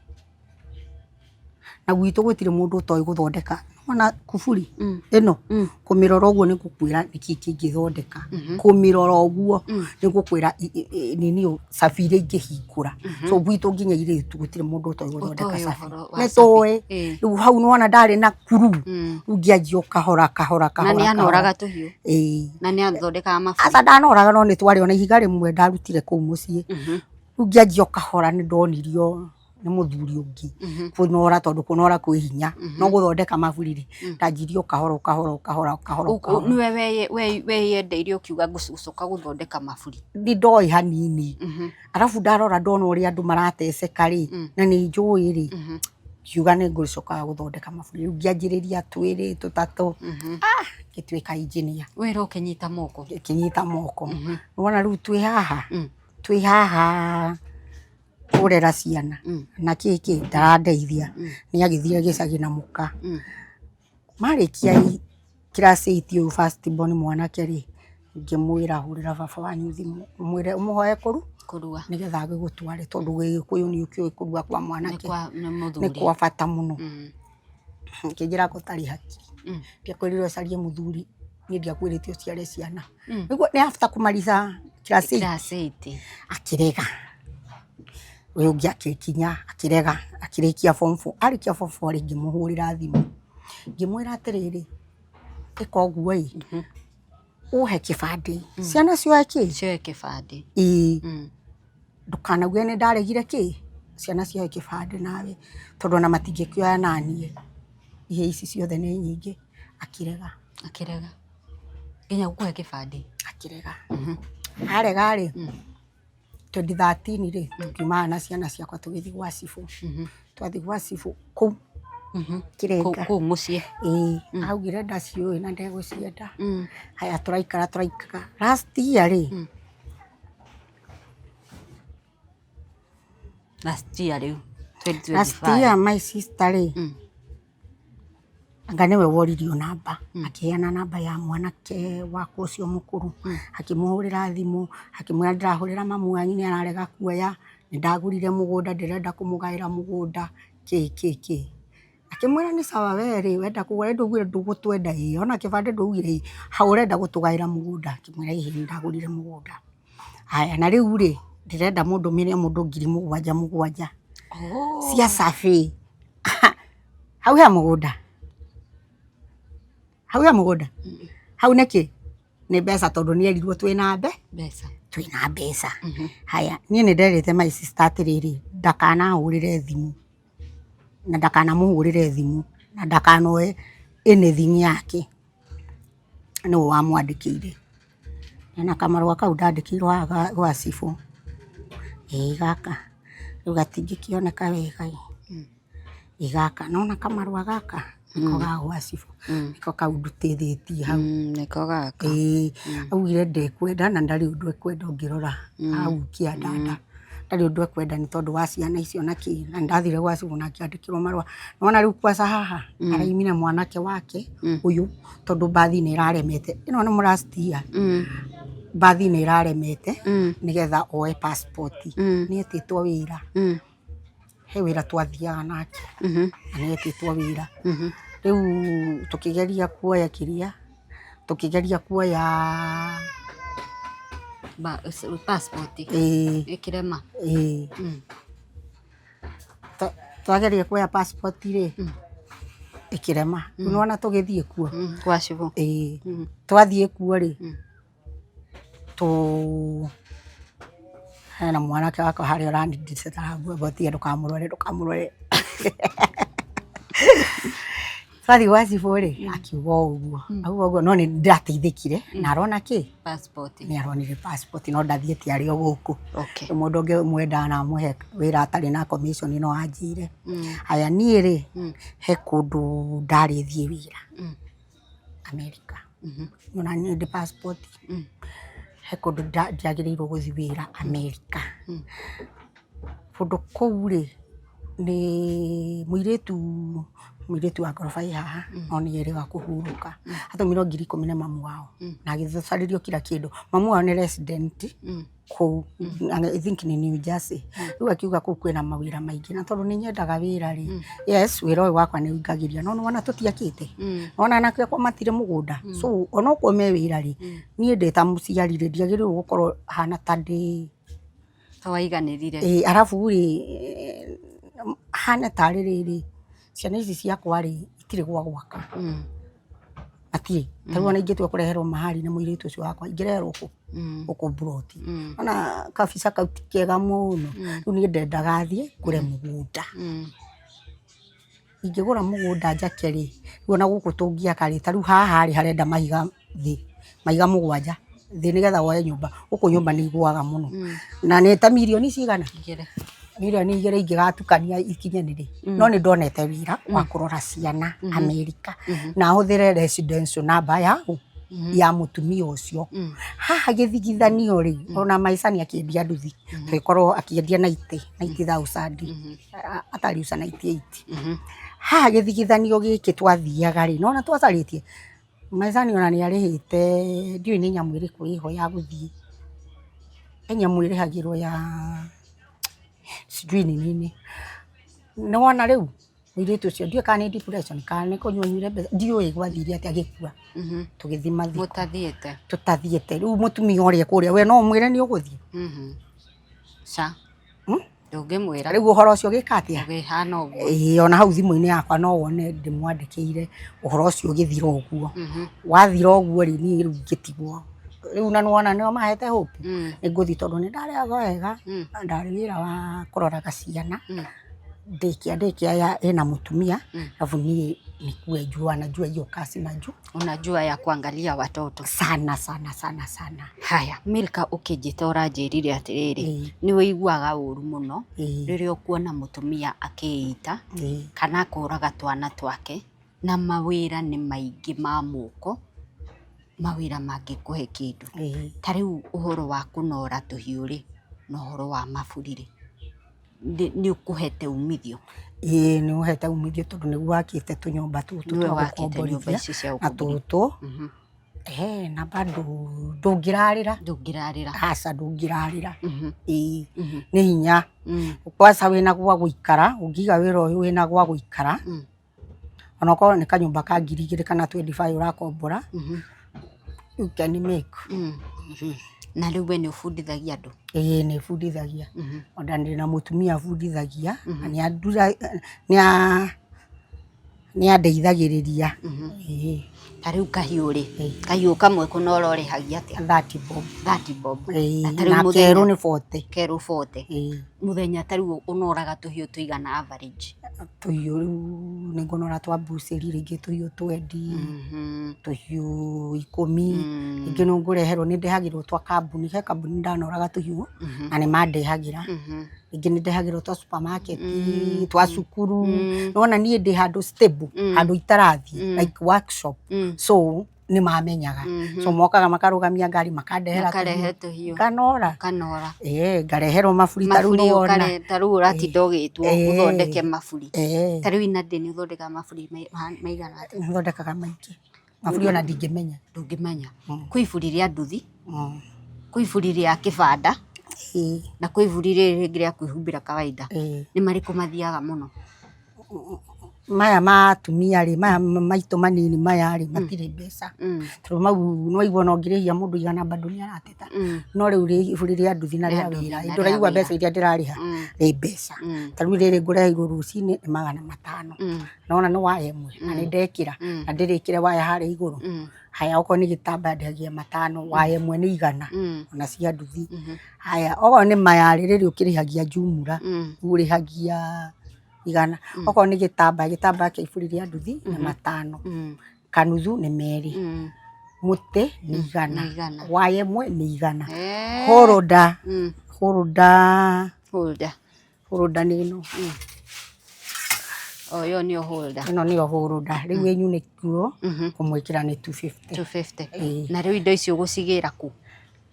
na gwitu gwitire mundu utoi guthondeka ona kuburi ino kumirora uguo ni gukwira niki kingithondeka kumirora uguo ni gukwira nini safiri ingihingura so gwitu nginya ire tugutire mundu utoi guthondeka safiri netoe riu hau nona ndari na kuru ungiajio kahora na ni anoraga tuhiu na ni athondeka maburi asa ndanoraga no ni twari ona ihiga rimwe ndarutire ku mucie ungiajio kahora ni ndonirio ni muthuri ungi kunora tondu kunora kwi hinya no guthondeka maburi ndajirio kahora niwe we yendeirio ukiuga gucoka guthondeka maburi ndoi hanini alafu ndarora ndona uria andu marateceka ri na ni njui ri kiuga ni ngucoka guthondeka maburi ngianjiriria twiri tutatu gitwika engineer wira ukinyita moko wona riu twi haha urera ciana na kiki ndarandeithia ni agithire gicagi na muka marikia class 8 u first born mwanake ri ngimwira hurira baba wanyu thimu mwire umuhoye kurua nigetha gigutware tondu gikuyu ni ukio kurua kwa mwanake ni kwa bata muno ngingira gutari haki ndiakwirirwo carie muthuri ni ndiakwirite uciare ciana niguo ni after kumaliza class 8 akirega uyu ngiakikinya akirega akirikia form 4 arikia form 4 ringi muhurira thimu ngimwira atiriri ikoguo uhe kibandi ciana cio kibandi ndukanague ni ndaregire ki ciana cio kibandi nawe tondu na matingikioya nanie ihe ici ciothe ni nyingi akirega Nginya gũkũhe kĩbandĩ. Akĩrega. Arega rĩ 2013 rĩ tukiumana na ciana ciakwa tũgĩthiĩ gwa cibũ. Twathiĩ gwa cibũ kũu Kĩrenga. Kũu mũciĩ. Augire ndaciũĩ na ndegũcienda. Haya tũraikara. Last year rĩ. Last year rĩu 2025. Last year my sister rĩ. Anga niwe woririo namba. Akĩheana namba ya mwanake wako ũcio mũkũrũ. Akĩmũhũrĩra thimũ. Akĩmwĩra ndĩrahũrĩra mamu wanyu nĩ ararega kuoya. Nĩndagũrire mũgũnda ndĩrenda kũmũgaĩra mũgũnda. Kĩ. Akĩmwĩra nĩ sawa we rĩ wenda kũgũra ndũgire ndũgũtwenda ĩ. Ona kĩbandĩ ndũgire hau ũrenda gũtũgaĩra mũgũnda. Akĩmwĩra ĩ nĩndagũrire mũgũnda. Haya na rĩu rĩ ndĩrenda mũndũ mĩrĩa mũndũ 7,000 cia survey. Hau ya mũgũnda. Hau nĩkĩ? Nĩ mbeca tondũ nĩerirwo twĩna mbeca. Haya niĩ nĩnderĩte my sister atĩrĩrĩ ndakanahũrĩre thimũ. Na ndakanamũhũrĩre thimũ. Na ndakanoe anything yake. Nĩwe wamwandĩkĩire. Na kamarũa kau ndandĩkĩirwo gwa cibũ. Gaka. Rĩu gatingĩkĩoneka wega. Gaka. Nona kamarũa gaka. Nĩko ga gwa cibũ. Nĩko kau ndutithĩtie hau. Nĩko gaka. Augire ndekwenda na ndarĩ ũndũ ekwenda ũngĩrora hau kĩandanda. Ndarĩ ũndũ ekwenda nĩ tondũ wa ciana icio na kĩ. Na ndathire gwa cibũ na akĩandĩkĩrwo marũa. Nona rĩu kwaca haha. Araimire mwanake wake ũyũ tondũ bathi nĩ ĩraremete. Ĩno nĩ last year. Bathi nĩ ĩraremete nĩgetha oe passport. Nĩetĩtwo wĩra. He wĩra twathiaga nake. Nĩetĩtwo wĩra. Rĩu tũkĩgeria kuoya kĩrĩa. Tũkĩgeria kuoya passport. Ĩkĩrema. Twageria kuoya passport rĩ. Ĩkĩrema. Nĩwona tũgĩthiĩ kuo. Gwa cibũ. Twathiĩ kuo rĩ. Hena mwanake wako harĩa ũrandindicĩra botia ndũkamũrore. Twathiĩ gwa cibũ rĩ akiuga ũguo. No nĩndateithĩkire na arona kĩ? Passport. Nĩ aronire passport no ndathiĩte arĩ o gũkũ. Mũndũ ũngĩ mwendaga na amũhe wĩra atarĩ na commission no anjĩre. Haya niĩ rĩ he kũndũ ndarĩthiĩ wĩra America. Nona niĩ ndĩ passport. He kũndũ ndiagĩrĩirwo gũthiĩ wĩra America. Kũndũ kũu rĩ nĩ mũirĩtu wa ngoroba haha no nĩerĩga kũhurũka. Atũmirwo 10,000 nĩ mamu wao na agĩthacarĩrio kila kĩndũ. Mamu wao nĩ resident kũu I think nĩ New Jersey. Rĩu akiuga kũu kwĩna mawĩra maingĩ na tondũ nĩnyendaga wĩra rĩ. Yes wĩra ũyũ wakwa nĩ ũingagĩria no nĩwona tũtiakĩte. Ona anake akwa matirĩ mũgũnda. So ona ũkwo me wĩra rĩ niĩ ndĩ ta mũciari rĩ ndiagĩrĩirwo gũkorwo hana ta ndĩ waiganĩrire. Arabu rĩ hana tarĩ rĩrĩ ciana ici ciakwa rĩ itirĩ gwa gwaka. Atirĩ. Tarĩu ona ingĩtua kũreherwo mahari nĩ mũirĩtu ũcio wakwa ingĩreherwo gũkũ Broti. Ona kabica kau ti kega mũno. Rĩu niĩ ndendaga thiĩ ngũre mũgũnda. Ingĩgũra mũgũnda njake rĩ rĩu ona gũkũ tũngĩaka rĩ tarĩu haha rĩ harenda mahiga thĩ. Mahiga 7 thĩ nĩgetha woe nyũmba. Gũkũ nyũmba nĩ igũaga mũno. Na nĩ ta mirioni cigana? 2. Mirioni 2 ingĩgatukania ikinyanĩre. No nĩ ndonete wĩra wa kũrora ciana America. Na hũthĩre residential number ya mũtumia ũcio. Haha gĩthigithanio rĩ ona maica nĩ akĩendia nduthi. Tũgĩkorwo akĩendia 90,000. Atariuca 98. Haha gĩthigithanio gĩkĩ twathiaga rĩ nona twacarĩtie. Maica nĩ ona nĩ arĩhĩte ndiũĩ nĩ nyamũ ĩrĩkũ ĩho ya gũthiĩ. Nyamũ ĩrĩhagĩrwo ya sijui nini. Nĩwona rĩu mũirĩtu ũcio ndiũĩ kana nĩ depression kana nĩ kũnyua nyuire mbeca ndiũĩ gwathire atĩ agĩkua. Tũgĩthiĩ mathiko. Tũtathiĩte. Rĩu mũtumia ũrĩa kũrĩa we no ũmwĩre nĩ ũgũthiĩ. Ndũngĩmwĩra. Rĩu ũhoro ũcio ũgĩka atĩa? Ũgĩhana ũguo. Ona hau thimũ-inĩ yakwa no wone ndĩmwandĩkĩire ũhoro ũcio ũgĩthira ũguo. Wathira ũguo rĩ niĩ rĩu ngĩtigwo. Rĩu na nĩwona nĩo mahete hope. Nĩngũthiĩ tondũ nĩ ndarĩaga wega. Ndarĩ wĩra wa kũroraga ciana. Dekia ya ena mutumia alafu nikuwe jua najua hiyo kazi najua. Unajua ya kuangalia watoto sana. Haya Milka ukijitora njirire atiriri ni wiguaga uru muno riria kuona mutumia akiita kana kuraga twana twake na mawira ni maingi ma muko mawira mangikuhe kindu tariu uhoro wa kunora tuhiuri na uhoro wa maburi ni ukuhete umithio. Ni uhete umithio tondu ni gwakite tunyumba tutu twa gukomborithia na tutu na bado ndungirarira asa ndungirarira ni hinya kwasa wina gwa guikara ungiga wira uyu wina gwa guikara ona ko ni kanyumba ka 2,000 kana 25 urakombora you can make na riu we ni ufundithagia andu. Ni fundithagia onda ndina mutumia fundithagia ni andeithagiriria tariu kahiuri kahiu kamwe kunora urihagia atia 30 bob na keru ni 40 muthenya tariu unoraga tuhiu tuigana average tuhiu ni ngonora twa buceri ringi tuhiu 20 tuhiu 10 ringi no ngureherwo ni ndehagirwo twa kambuni he kambuni ndanoraga tuhiu na ni mandehagira ringi ni ndehagirwo twa supermarket twa cukuru nona nie ndi handu stable handu itarathi like workshop so ni mamenyaga so mokaga makarugamia ngari makarehe tuhiu kanora ngareherwo maburi taru uratinda ugitwo uthondeke maburi tariu ina ndini uthondeka maburi maigana atia thondekaga maingi maburi ona ndingimenya kwi iburi ria nduthi kwi iburi ria kibanda na kwi iburi ringi ria kwihumbira kawaida ni mariku mathiaga muno maya matumia ri maya maito manini maya ri matire mbeca tro mau no igwo no ngirihia mundu igana bado ni arateta no riu ri iburi ria nduthi na ria wira ndiraigwa mbeca iria ndirariha ri mbeca tariu riri ngurehirwo rucini ni 500 nona no wa emwe na ni ndekira na ndirikire waya hari iguru haya oko ni gitamba ndehagia 5 wa emwe ni 100 ona cia nduthi haya oko ni maya riri ukirihagia jumura urihagia igana oko ni gitamba kia iburi ria nduthi ni 5 kanuthu ni 2 muti ni 100 wa emwe ni 100 holder ni no yo ni holder ino ni holder riu enyu ni kuo kumwikira ni 250 na riu indo icio gucigira ku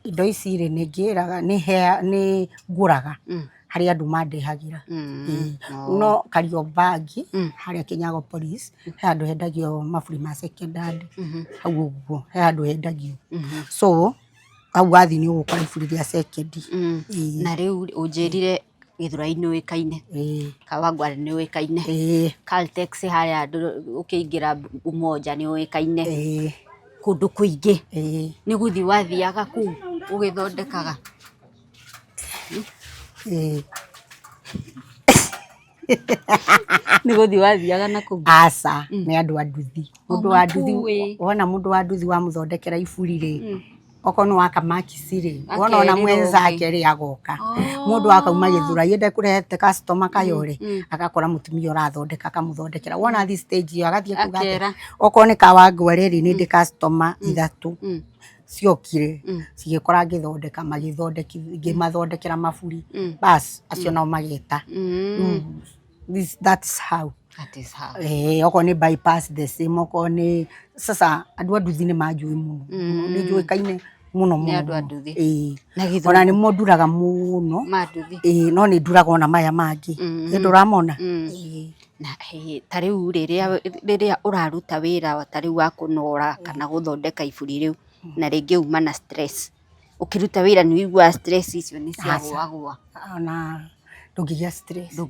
indo ici ri ni ngiraga ni nguraga hari andu mandehagira no Kariobagi hari Kinyago police he andu hendagio maburi ma secondary hau uguo he andu hendagio so au athi ni ugukora iburi ria secondary na riu unjirire Githura-ini wikaine Kawangware ni wikaine Caltex hari andu ukiingira Umoja ni wikaine kundu kuingi ni guthi wathiaga ku ugithondekaga ni guthi wathiaga na ku asa ni andu anduthi mundu wa nduthi wona mundu wa nduthi wa muthondekera iburi ri oko no akamakisi ri wona ona mwenzake ri agoka mundu akauma Githura yende kurehete customer kayore agakora mutumia urathondeka kamuthondekera wona this stage yo agathie kugate oko ni Kawangware ri ni ndi customer 3 ciokire cigikora ngithondeka magithondeki ngimathondekera maburi bas acio no mageta that's how oko ni bypass the same oko ni sasa andu anduthi ni manjui muno ni njuikaine muno na Githura ona ni moduraga muno manduthi no ni nduraga ona maya mangi nduramona na tariu riria uraruta wira tariu wa kunora kana guthondeka iburi riu na ringi uma na stress ukiruta wira ni wigua stress icio ni cia gwagwa ona ndugigia stress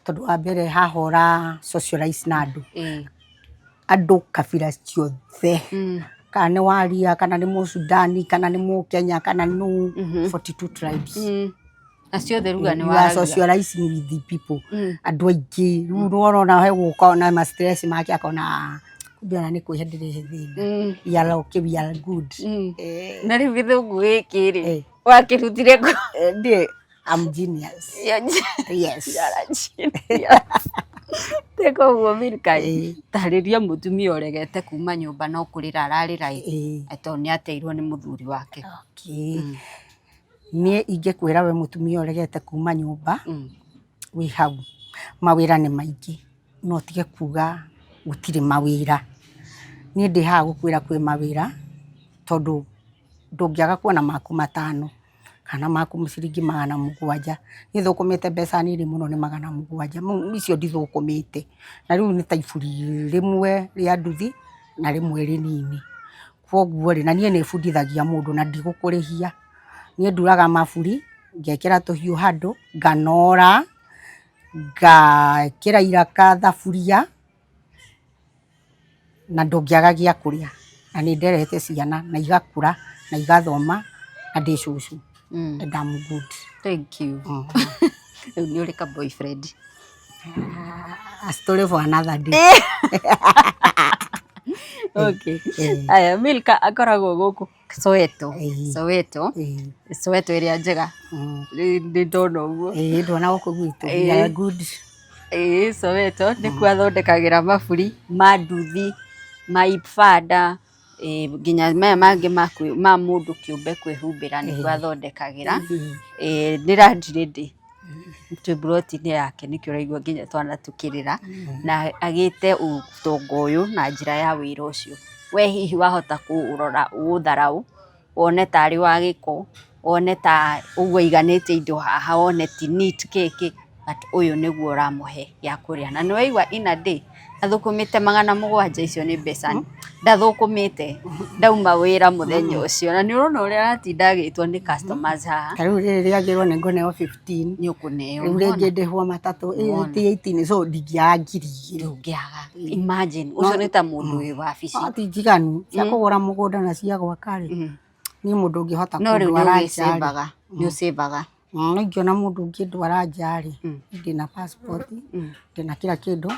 tondu wa mbere hahora socialize na andu kabira ciothe kana ni Waria kana ni Musudani kana ni Mukenya kana ni 42 tribes acio the ruga ni wa socializing with the people andu aingi ruo na he guka na ma stress make akona kubiana ni kwihendire thina yala okay we are good na riu githungu gikiri wakirutire ndi I'm genius. Yes. Teko guo Milka tariria mutumia uregete kuma nyumba no kurira ararira eto ni ateirwo ni muthuri wake. Okay. Nie ingikwira we mutumia uregete kuma nyumba wi hau mawira ni maingi no tige kuga gutire mawira. Nie ndi ha gukwira kwi mawira tondu ndungiaga kuona maku 5 kana maku ciringi 700 ni thukumite mbeca nini muno ni 700 icio ndithukumite na riu ni taiburi rimwe ria nduthi na rimwe rinini kwoguo ri na nie ni fundithagia mundu na ndigukurihia nie nduraga maburi ngekira tuhiu handu nganora ngakira iraka thaburia na ndungiaga gia kuria na ni nderete ciana na igakura na igathoma na ndi cucu. And I'm good. Thank you. Ni uri ka boyfriend. A story for another day. Okay. Aya Milka akoragwo guku Soweto. Soweto area njega. Ndi ndona uguo. Ndona guku gwitu. We are good. Soweto ni kwathondekagira maburi ma nduthi ma ibanda ginya maya mangi ma mundu kiumbe kwihumbira ni kwathondekagira ndiranjire ndi tubroti ni yake nikio raigua ginya twana tukirira na agite utongo uyu na njira ya wira ucio we hihi wahota kuurora utharau wone tari wa giko wone ta uguo iganite indo haha wone ti neat keke but uyu niguo ramuhe ya kuria na ni waigua in a day athukumite 700 icio ni mbeca ndathukumite ndauma wira muthenya ucio na ni urona uria aratinda agitwo ni customers haha riu riri agirwo ni ngoneo 15 ni ukuneo riu ringi ndihwo matatu 18 so ndingiagirire ndungiaga imagine ucio ni ta mundu wi wabici ati njiganu cia kugura mugunda na cia gwakari ni mundu ngihota kundwara nja ni usevaga ngiona mundu ngindwara njari ndina passport ndina kila kindu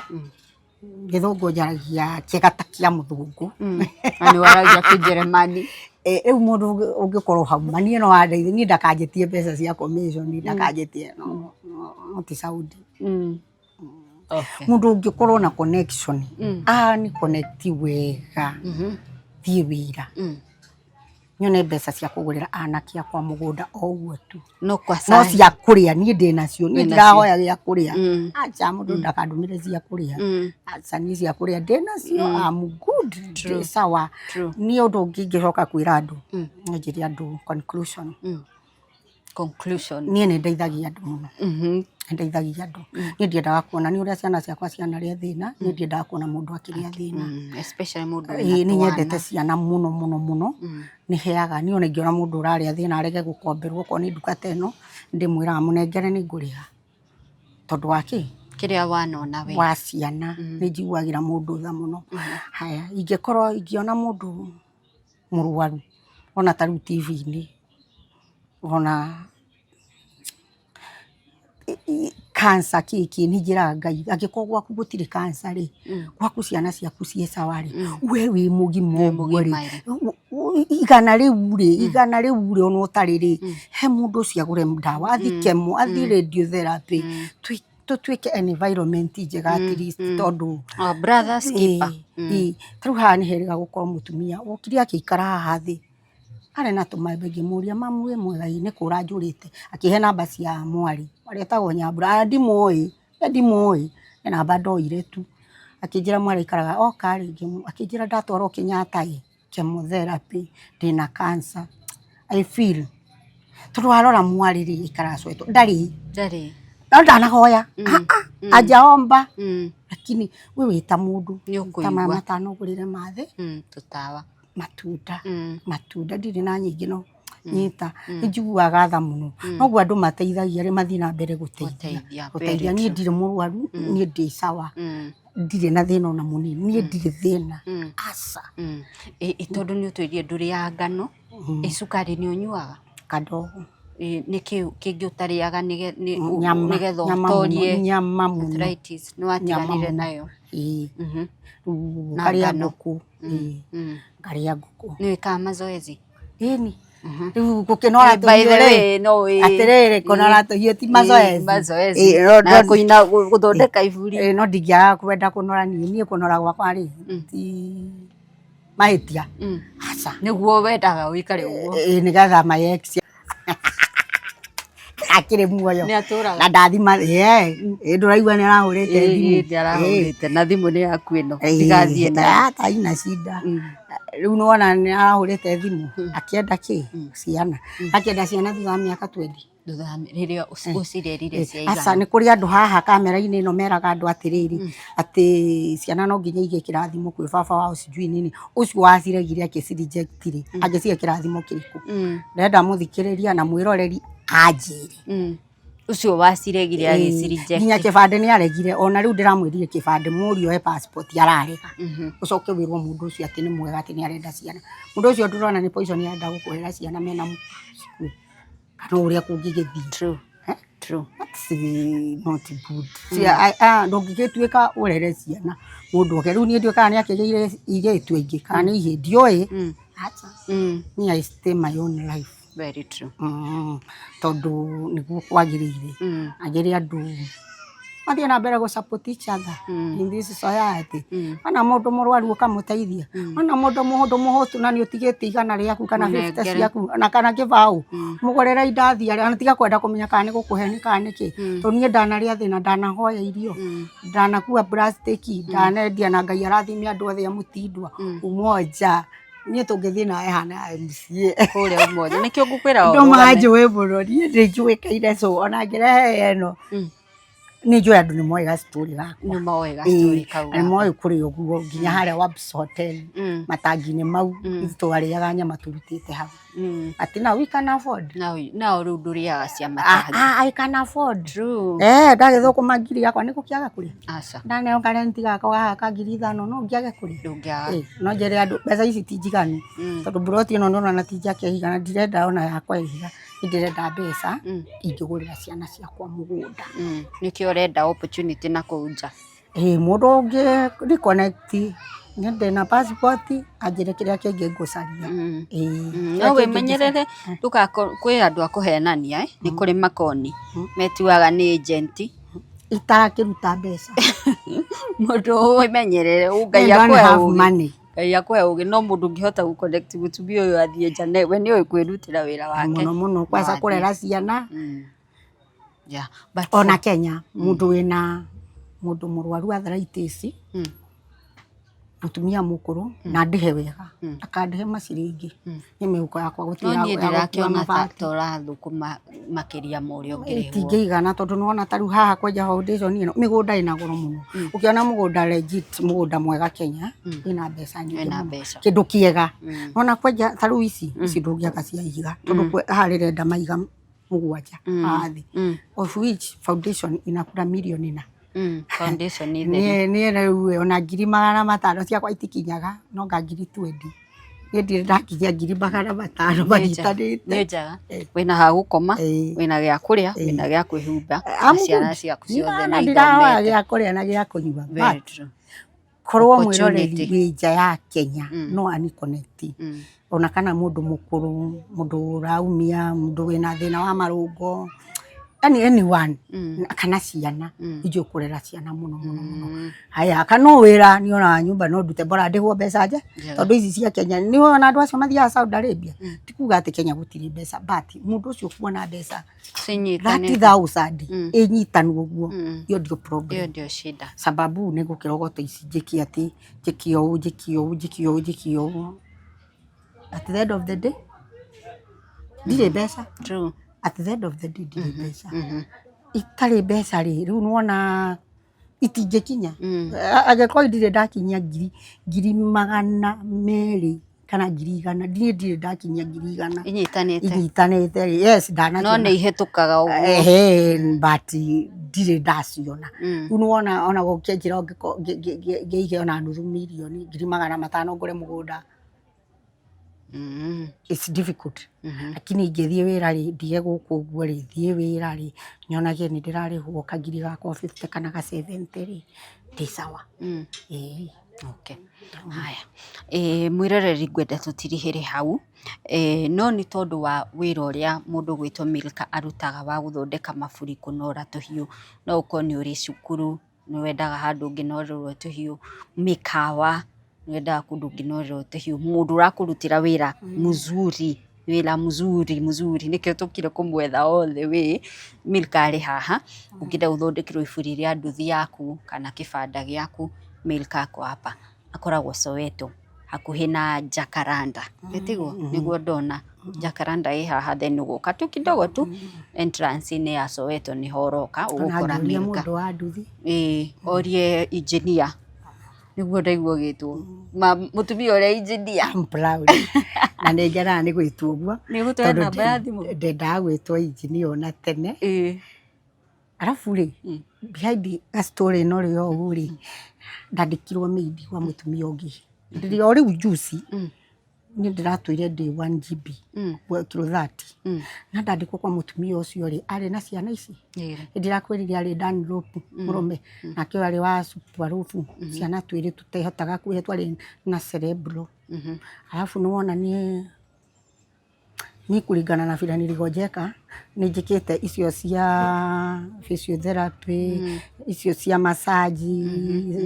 githungu njaragia kiegata kia muthungu ani waragia kijeremani riu mundu ungikorwo hau manie no andeithie ni ndakanjetie mbeca cia commission ni ndakanjetie no ti Saudi okay mundu ungikorwo na connection ni connect wega thie wira nyone mbeca cia kugurira anake akwa mugunda o uguo tu no kwa no cia kuria ni ndi nacio ni ndirahoya gia kuria acha mundu ndakandumire cia kuria acha ni cia kuria ndi nacio am good ndi sawa ni undu ngingicoka kwira andu njiria andu conclusion ni ndeithagia andu muno ndeithagia andu ni ndiendaga kuona ni uria ciana ciakwa cianaria thina ni ndiendaga kuona mundu akiria thina especially mundu ni nyendete ciana muno ni heaga ni ona ngiona mundu uraria thina arege gukomberwo ko ni nduka teno ndimwira munengere ni nguriha tondu waki kiria wanona we wa ciana ni njiguagira mundu tha muno haya ingikorwo ingiona mundu muruaru ona taru TV ni ona cancer kiki ni njira Ngai angiko gwaku gutire cancer ri gwaku ciana ciaku cie sawari we wi mugimo ri igana riu ri ono utari ri he mundu cia gure ndawa athikemo athi radiotherapy twike environment njega at least tondu brothers keeper tru hani heriga gukorwo mutumia ukiri akikara haha thi are na tumaibe ngimuria mamu we mwega ni kura njurite akihe namba cia mwari aretagwo Nyambura ndimoi na namba ndoire tu akijira mwari ikaraga o kari akijira ndatwaro Kinyatai chemotherapy ndina cancer I feel tondu arora mwari ri ikara cweto ndari ndanahoya ajaomba lakini we wita mundu kama matano gurire mathe tutawa matunda ndiri na nyingi no nyita njiguaga tha muno noguo andu mateithagia ri mathina mbere guteithia ni ndire murwaru ni ndi sawa ndire na thina ona munini ni ndire thina asa tondu ni utwirie nduri ya ngano icukari ni unyuaga kadogo ni kingi utariaga nigetho torie nyama muno arthritis no atiganire nayo karia nguku karia nguku ni kama mazoezi ni riu gukinora tuhiu no atiriri kunora tuhiu ti mazoezi na kuina guthondeka iburi no ndingiaga kwenda kunora nie kunora gwakwa ri ti mahitia acha niguo wendaga wikare uguo nigetha my ex akire muoyo ni aturaga na ndathima nduraigua ni arahurite thimu na thimu ni yaku ino tigathie na ina shida riu nona ni arahurite thimu akienda ki ciana akienda ciana thutha miaka 20 riria ucirerire cia igana aca ni kuri andu haha kamera-ini ino meraga andu atiriri ati ciana no nginya ige kirathimo kwi baba wao sijui nini ucio waciregire akicirejectire agiciga kirathimo kiriku ndenda muthikiriria na mwiroreri ajiri ucio waciregire agicireject nginya kibande ni aregire ona riu ndiramwirire kibande muriu he passport ararega ucoke wirwo mundu ucio ati ni mwega ati ni arenda ciana mundu ucio ndurona ni poison ni arenda gukuhera ciana mena kana uria kungigithii true that's not good ndungigituika urere ciana mundu oke riu ni nduika ni akigeire igetu ingi kana ihe ndioi acha ni I stay my own life. Very true. Tondu niguo kwagirire agire andu mathie na mbere go support each other in this society. Ana mundu murwaru ukamuteithia, ana mundu muhotu na ni utigite igana riaku kana 50 ciaku na kana kibau mugorera indathi ana tiga kwenda kumenya kana ni gukuhe ni kana niki to nie ndana ria thina ndana hoya irio ndana kuwa plastic ndana ndia na Ngai arathime andu othe amutindwa umoja nie tungithie nae hana MCA kuria umoja nikio ngukwira ndo majuwe burori ndijuikaire so ona ngirehe eno ni njui andu ni moiga story gakwa ni moiga story kauga ni moi kuri uguo nginya haria Wabs Hotel matangi-ini mau twariaga nyama turutite hau ati na we can afford na ru nduriaga cia matangi I can afford true ndagithukuma ngiri yakwa ni gukiaga kuria aca ndane karenti gakwa gaka ngiri 5 no ngiage kuria ndungiaga no njere andu mbeca ici ti njiganu tondu buroti ino ndona na ti njake higana ndirenda ona yakwa ihiga ndirenda mbeca ingigurira ciana ciakwa mugunda nikio urenda opportunity na kuja mundu ungi reconnect nende na passport ajire kiria kingi ngucaria no wimenyerere kwi andu akuhenania ni kuri makoni metuaga ni agent itakiruta mbeca mundu wimenyerere Ngai akwe ugi no mundu ngihota gu connect gutumia uyu athie jane we ni uyu kwirutira wira wake muno kwasa kurera ciana but ona Kenya mundu wina mundu murwaru arthritis mutumia mukuru na ndihe wega akandihe maciringi ni miuko yakwa gutira no ni ndirakiona faktora thukuma makiria murio ngirihwo tingeigana tondu nona taru haha kwenja foundation ino migunda ina goro muno ukiona mugunda legit mugunda mwega Kenya ina mbeca nyingi kindu kiega nona kwenja taru ici ndungiaga cia ihiga tondu harire nda maiga mugwanja athi of which foundation inakura milioni na foundation ni reu ona ngiri 500 ciakwa itikinyaga no nga ngiri 20 ni ndakinya ngiri 500 banyitanite ni njaga wina ha gukoma wina gia kuria wina gia kwihumba ciana ciaku ciothe na ithomete gia kuria na gia kunyua korwo mwiroreri wi nja ya Kenya no ani connect ona kana mundu mukuru mundu uraumia mundu wina thina wa marungo anyone kana ciana ijo kurera ciana muno haya kana wira ni ona nyumba no ndute bora ndigwo mbeca nje tondu ici cia Kenya ni ona andu acio mathia Saudi Arabia tikuga ati Kenya gutiri mbeca but mundu ucio kuona mbeca 30,000 inyitanu uguo yo ndio problem yo ndio shida sababu ni gukirogoto ici njiki ati njikio at the end of the day ndire mbeca true at the end of the day ndire mbeca itari mbeca riu nuona itingikinya agekoi ndire ndakinya ngiri 200 kana ngiri 100 ndire ndakinya ngiri 100 inyitanite yes ndana no ni ihitukaga uguo but ndire ndaciona riu nuona ona gukienjira ngeige ona nuthu milioni ngiri 500 ngure mugunda it's difficult lakini ngithie wira ri ndige guku uguo ri thie wira ri nyonagie ni ndirarihwo kangiri gakwa 50 kana ga 70 ri ndi sawa Okay. Haya. Mwiroreri ngwenda tutirihere hau. No ni tondu wa wira uria mundu gwitwo Milka arutaga wa guthondeka maburi kunora tuhiu. No ukoni uri cukuru, ni wendaga handu nginorerwo tuhiu, mikawa, ni wendaga kundu nginorerwo tuhiu. Mundu urakurutira wira mzuri. Wira mzuri nikio tukire kumwetha all the way. Milka ari haha ukida uthondekirwo iburi ria nduthi yaku kana kibanda giaku. Milka ako hapa akoragwo Soweto hakuhi na Jacaranda etiguo niguo ndona Jacaranda haha then ugoka tu kidogo tu entrance ni ya Soweto ni horoka ugukora Milka orie engineer niguo ndaigua gitwo mutumia uria engineer I'm proud na nejara ni gwitwo uguo ni gutwa namba ya thimu ndenda gwitwo engineer ona tene arafu ri behind a story no rio uri ndandikirwo maidi wa mutumia ungi ndirio uri ujusi ni ndiratwire ndi 1 GB kwa kilo 30 na ndandikwo kwa mutumia ucio ri ari na ciana ici ndirakwirire ari dan rope murume na kio ari wa super rope ciana twiri tutehotaga kuhe twari na cerebral alafu no wona ni kuringana na vile niligojeka nijikite icio cia physiotherapy icio cia massage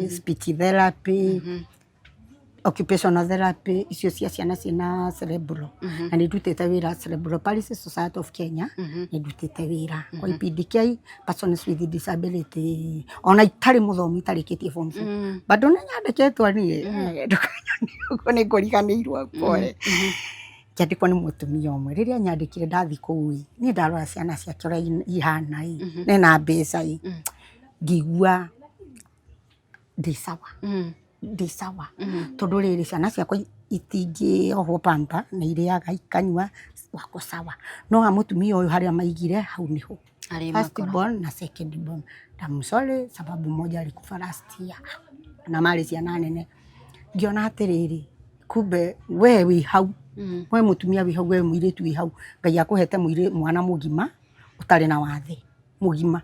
speech therapy occupational therapy icio cia ciana cina cerebral na nindutite wira Cerebral Palsy Society of Kenya nindutite wira kwa IPDK persons with disability ona itari muthomi tarikitie form 4 bado nyandiketwa ni ndukanyani ni ngoriganirwo pole Jadikwa ni mutumia umwe riria nyandikire ndathi kuui ni ndarora ciana ciake ura ihana nena mbeca ngigua ndi sawa tondu riri ciana ciakwa itingi oho pampa na iriaga ikanywa wako sawa no ha mutumia uyu haria maigire hau niho first born na second born ndamsole sababu moja alikufa last year na mali ciana nene ngiona atiriri kumbe we wi hau we mutumia wi hau we muiritu wi hau ngai akuhete mwana mugima utari na wathe mugima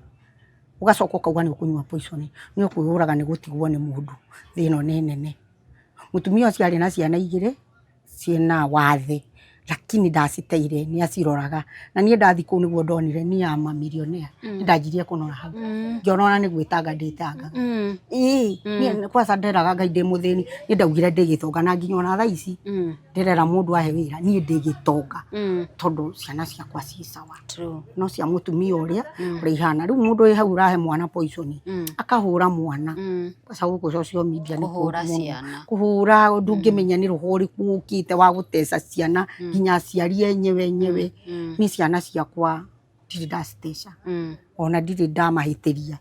ugacoka ukauga ni ukunywa poison ni ukuyuraga ni gutigwo ni mundu thino ni nene mutumia ucio ari na ciana igire ciena wathe lakini ndaciteire ni aciroraga na nie ndathi ku niguo ndonire ni ya mamilionea ndajirie kunora hau ngiona ni gwitanga nditanga ni kwasa nderaga ngai ndi muthini ni ndaugire ndigitonga na nginyona tha ici ndirera mundu ahe wira ni ndigitonga tondu ciana ciakwa ci sawa no cia mutumia uria urihana riu mundu wi hau urahe mwana poison akahura mwana kwasa guku social media ni kuhura ciana kuhura ndungimenya ni ruhuri kukite wa gutesa ciana nginya ciari enyewe ni ciana ciakwa ndiri ndacitesha ona ndiri ndamahitiria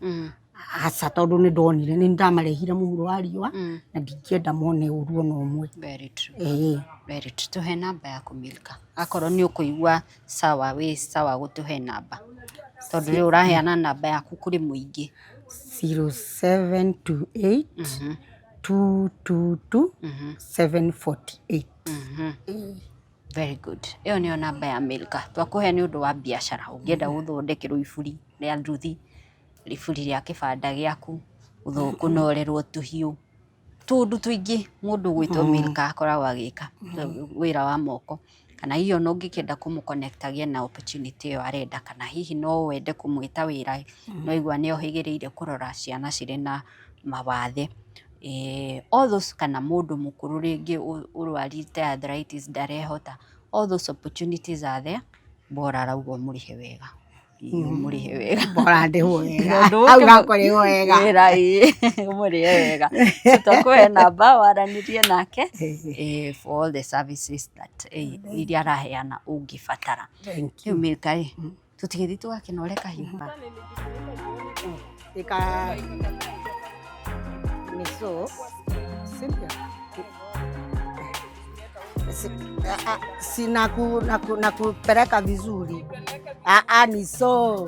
asa tondu ni ndonire ni ndamarehire muhuro wa riwa na ndingienda mone uruo no umwe very true tuhe namba ya Milka akorwo ni ukuigua sawa we sawa gutuhe namba tondu ri uraheana namba yaku kuri muingi 0728 222 748 very good iyo ni namba ya Milka twakuhe ni undu wa biashara ungienda guthondekirwo iburi ria nduthi iburi ria kibanda giaku kunorerwo tuhiu tundu tuingi mundu gwitwo Milka akoragwo agika wira wa moko kana hiyo no ngikenda kumuconnectagia na opportunity yo arenda kana hihi no wende kumwita wira no igwa ni ohigiriire kurora ciana cire na mawathe all those kana mundu mukuru ringi urwarite arthritis ndarehota all those opportunities are there bora raugo murihe wega murihe wega bora ndiho wega au gakore wega wira murihe wega tutakuhe namba waranirie nake for all the services that iria araheana ungibatara riu Milka tutigithi tugakinoreka hipa ika ni so simple sina kupeleka vizuri ni so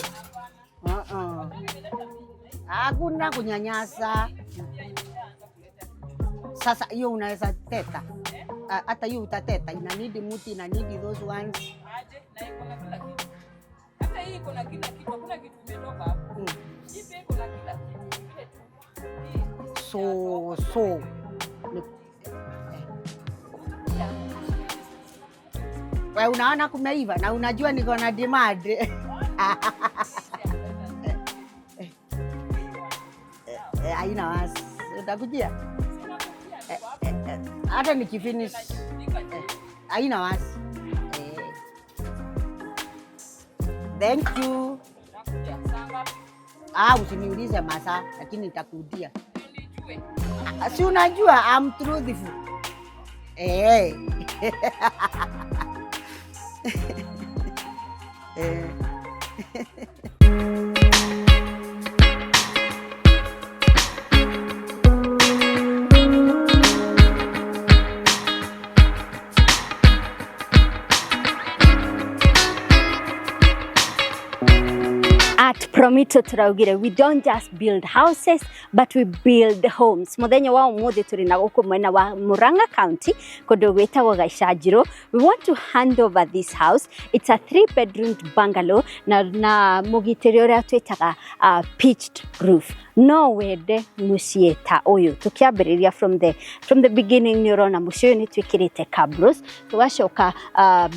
hakuna kunyanyasa sasa hiyo unaweza teta hata hiyo utateta ina need muti ina need those ones hata hii kuna kila kitu hakuna kitu kimetoka hapo hii pia kuna kila kitu so Unaona kumeiva na unajua niko na demand. Haina wasi. Utakujia? Hata nikifinish. Haina wasi. Thank you. Usiniulize masaa lakini nitakurudia. Si unajua I'm truthful. At Promito turaugire, we don't just build houses but we build homes. Muthenya wa umuthi turi na guku mwena wa Murang'a County kundu gwitagwo Gaicajiro. We want to hand over this house. It's a 3-bedroom bungalow na mugitiri uria twitaga pitched roof. No wende muciĩ ta ũyũ tukiambĩrĩria from the beginning ni urona muciĩ ũyũ ni twĩkĩrĩte cabros tugacoka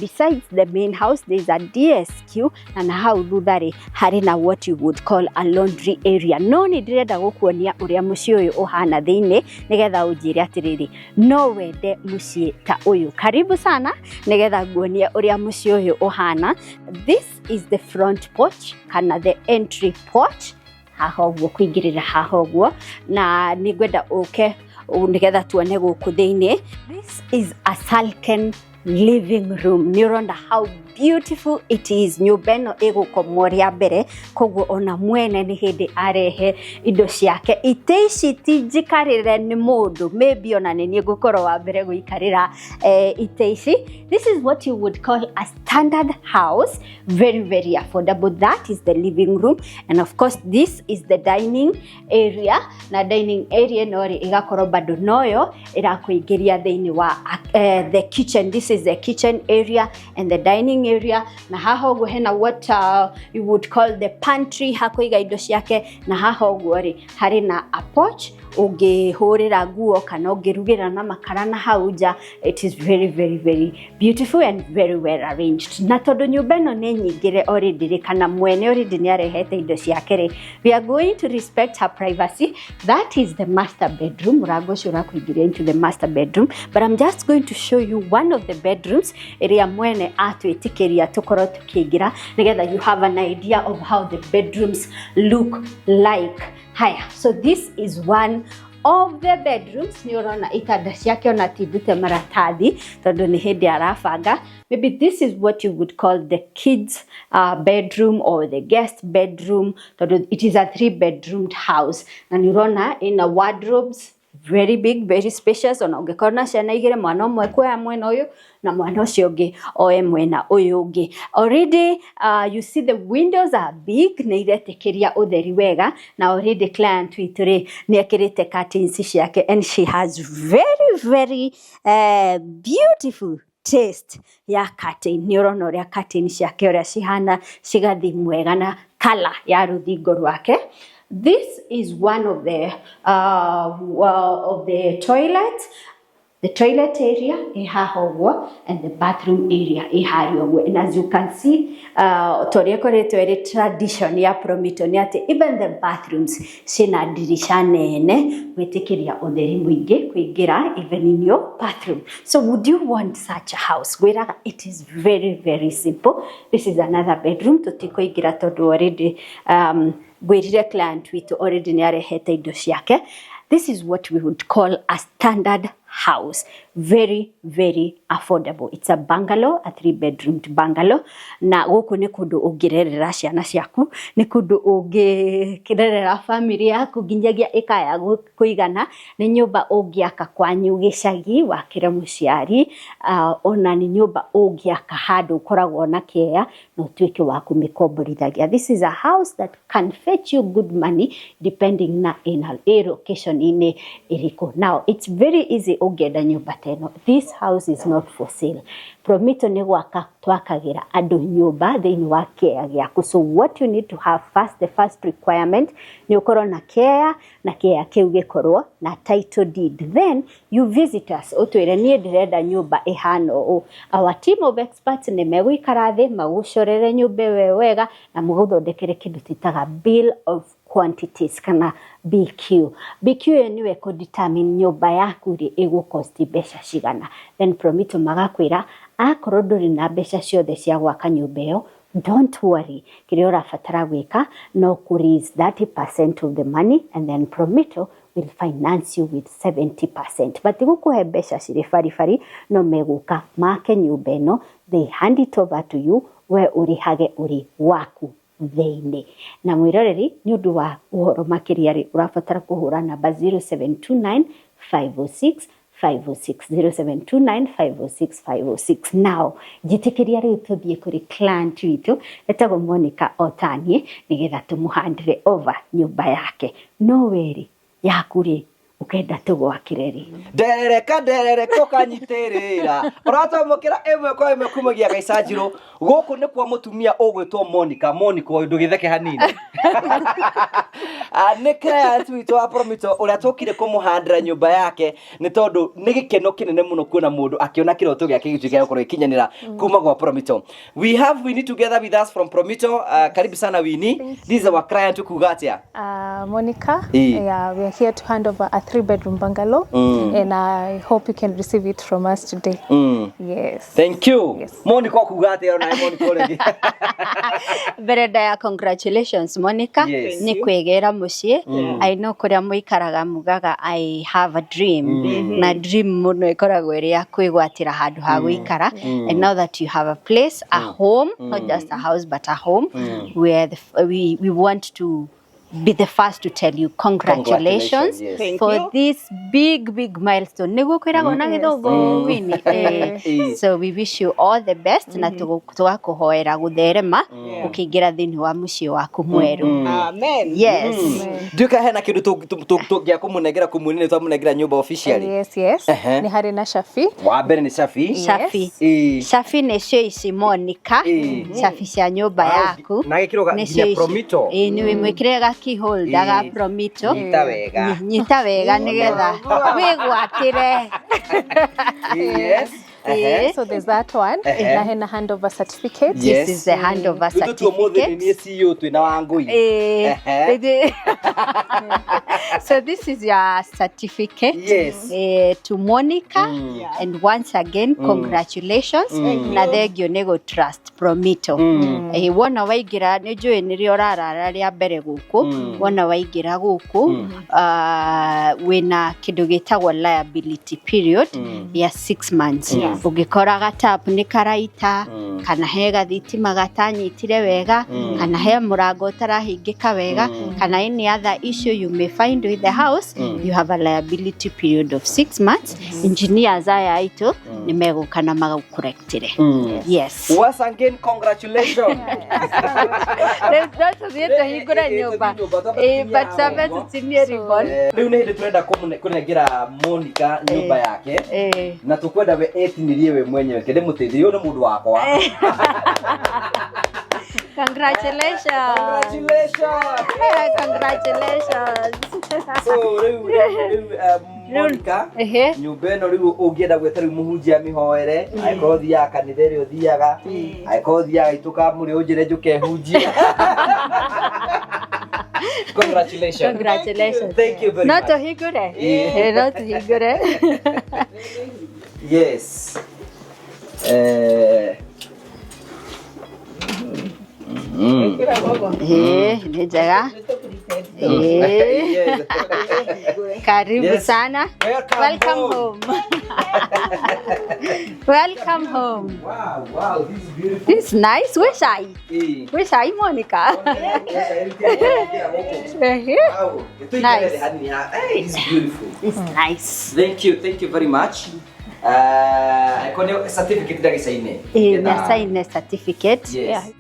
besides the main house there is a DSQ na hau thutha-rĩ harĩ na what you would call a laundry area. No nĩ ndĩrenda gũkuonia ũrĩa muciĩ ũyũ ũhana thĩinĩ nĩgetha ũnjĩre atĩrĩrĩ no wende muciĩ ta ũyũ. Karibu sana nĩgetha nguonia ũrĩa muciĩ ũyũ ũhana. This is the front porch kana the entry porch. Haha ũguo kũingĩrĩra haha ũguo na nĩ ngwenda ũke nĩgetha tuone gũkũ thĩinĩ. This is a sunken living room. Nĩ ũrona how beautiful it is. Nyũmba ĩno ĩgũkomwo rĩa mbere koguo ona mwene nĩ hĩndĩ arehe indo ciake. Itĩ ici ti njikarĩre nĩ mũndũ, maybe ona nĩ niĩ ngũkorwo wa mbere gũikarĩra itĩ ici. This is what you would call a standard house, very very affordable. That is the living room and of course this is the dining area. Na dining area no rĩ ĩgakorwo bado noyo ĩrakũingĩria thĩinĩ wa the kitchen. This is the kitchen area and the dining area na haha ũguo hena what you would call the pantry, hakũiga indo ciake na haha ũguo rĩ harĩ na a porch ũngĩhũrĩra nguo kana ũngĩrugĩra na makara na hau nja. It is very very very beautiful and very well arranged. Na tondũ nyũmba ĩno nĩ nyingĩre already rĩ kana mwene already nĩ arehete indo ciake rĩ, we are going to respect her privacy. That is the master bedroom. Mũrango ũcio ũrakũingĩria into the master bedroom, but I'm just going to show you one of the bedrooms ĩrĩa mwene atwĩtĩkĩria tũkorwo tukĩingĩra nĩgetha you have an idea of how the bedrooms look like. Haya, so this is one of the bedrooms. Nĩ ũrona itanda ciake ona tindute maratathi tondũ nĩ hĩndĩ arabanga. Maybe this is what you would call the kids bedroom or the guest bedroom tondũ it is a 3-bedroomed house. Na nĩ ũrona ina wardrobes, very big, very spacious. Ona ũngĩkorwo na ciana igĩrĩ, mwana ũmwe kuoya mwena ũyũ na mwana ũcio ũngĩ oe mwena ũyũ ũngĩ. Already you see the windows are big, nĩ iretĩkĩria ũtheri wega na already client witũ rĩ nĩ ekĩrĩte curtains ciake and she has very very beautiful taste ya curtain. Nĩ ũrona ũrĩa curtain ciake ũrĩa cihana cigathi mwega na color ya rũthingo rwake. This is one of the toilets. The toilet area and the bathroom area. And as you can see, tradition ya Promito ni ati even the bathrooms sina dirisha nene wetekeria utheri mwingi kuingira even in your bathroom. So would you want such a house? Gwiraga it is very very simple. This is another bedroom tutikoingira tondu already gwirire client witu already ni arehete indo ciake. This is what we would call a standard house. Very, very affordable. It's a bungalow, a 3-bedroomed bungalow. Na gũkũ nĩ kũndũ ũngĩrerera ciana ciaku, nĩ kũndũ ũngĩrerera family yaku nginyagia ĩkaya kũigana, nĩ nyũmba ũngĩaka kwanyu gĩcagi wakĩre mũciari, ona nĩ nyũmba ũngĩaka handũ ũkoragwo na kĩeya na ũtuĩke wa kũmĩkomborithagia. This is a house that can fetch you good money depending na in a location ĩrĩkũ. Now, it's very easy ungienda nyumba teno. This house is not for sale. Promito ni gwaka twakagira andu nyumba thiini wa care giaku. So what you need to have first, the first requirement ni ukorwo na care, na care kiu gikorwo na title deed. Then you visit us, utwire nie ndirenda nyumba ihana uu. Our team of experts ni megwikara thi magucorere nyumba wega na muguthondekere kindu titaga bill of quantities kana BQ. BQ niwe ko determine nyumba yaku ri igukosti mbeca cigana. Then Promito magakwira akorwo nduri na mbeca ciothe cia gwaka nyumba iyo, don't worry, kiria urabatara gwika no ku raise 30% of the money and then Promito will finance you with 70%. But gukuhe mbeca ciri farifari no meguka make nyumba ino, they hand it over to you we urihage uri waku thiini. Na mwiroreri ni undu wa uhoro makiria ri urabatara kuhura namba 0729 506 506 0729 506 506. Now jitikiria ri tuthie kuri client witu etagwo Monica Otanie nigetha tumuhandire over nyumba yake. No weri yakuri ukenda tugwakire ri nderereka ukanyitirira uratomokera emwe kwa emwe kumagia Gaicanjiro guku ni kwa mutumia ugwitwo Monica uyu ndugitheke hanini anika tweet wa Promito uria tukire kumuhandira nyumba yake ni tondu ni gikeno kinene muno kuona mundu akiona kiroto giake gituike gukorwo ikinyanira kuma gwa Promito. We have Winnie together with us from Promito. Karibu sana Winnie. This is our client kugatia Monica. Yeah, we are here to hand over a 3-bedroom bungalow and I hope you can receive it from us today. Yes. Thank you. Yes. Monica kugatia na Monica already. Bereda ya congratulations Monica. Yes. Ni kwegera mucie. I know kuria muikaraga mugaga I have a dream. Na dream muno ikoragwo iri ya kwigwatira handu ha guikara. And now that you have a place, a home, not just a house but a home, where we want to be the first to tell you congratulations yes. for this big milestone. Nigukwiraga na githongo Winnie. So we wish you all the best na tugakuhoera gutherema ukiingira thiini wa mucie waku mweru. Amen. Yes. Duka hena kindu gya kumunegera kumunene twamunegera nyumba officially. Yes. Ni hari na Shafi. Wa mbere ni Shafi. Shafi ni cio ici Monica. Shafi cia nyumba yaku. Na gikiroga nginya Promito. Ni wimwikirega kiholder ga Promito. Nyita wega nigetha wigwatire. Yes. So there's that one. Na hena handover certificate. This is the handover certificate. So this is your certificate. Yes. To Monica. And once again, congratulations. Na thegio nego trust Promito. Wona waigira nijue nirio rarara ria mbere guku. Wona waigira guku wina kindu gitagwo liability period ya 6 months. Ugikora tap ni karaita kana he gathitima gatanyitire wega kana he murango tarahingika wega kana any other issue you may find with the house, you have a liability period of 6 months. Engineers aya itu ni meguka na magakurectire. Yes. Once again, congratulations. That's the higura nyumba. But sababu tinie ribbon. Riu ni turenda kunengira Monica nyumba yake na tukwenda we etinirie we mwenyewe kende muteithio ni mundu wakwa. Congratulations. So Monica nyumba ino riu ungienda gweta riu muhunjia mihoere aikorwo thiaga kanitha ri uthiaga aikorwo thiaga ituka muri unjire njuke hunjia. Congratulations. Thank you very much. Not a higure. Not a higure. Yes. Ni jaga. Karibu sana. Welcome home. Welcome home. Wow, this is beautiful. This is nice. Where's I, Monica? Wow. Nice. It's beautiful. It's nice. Thank you very much. Certificate dagi saine. Na sign certificate. Yes.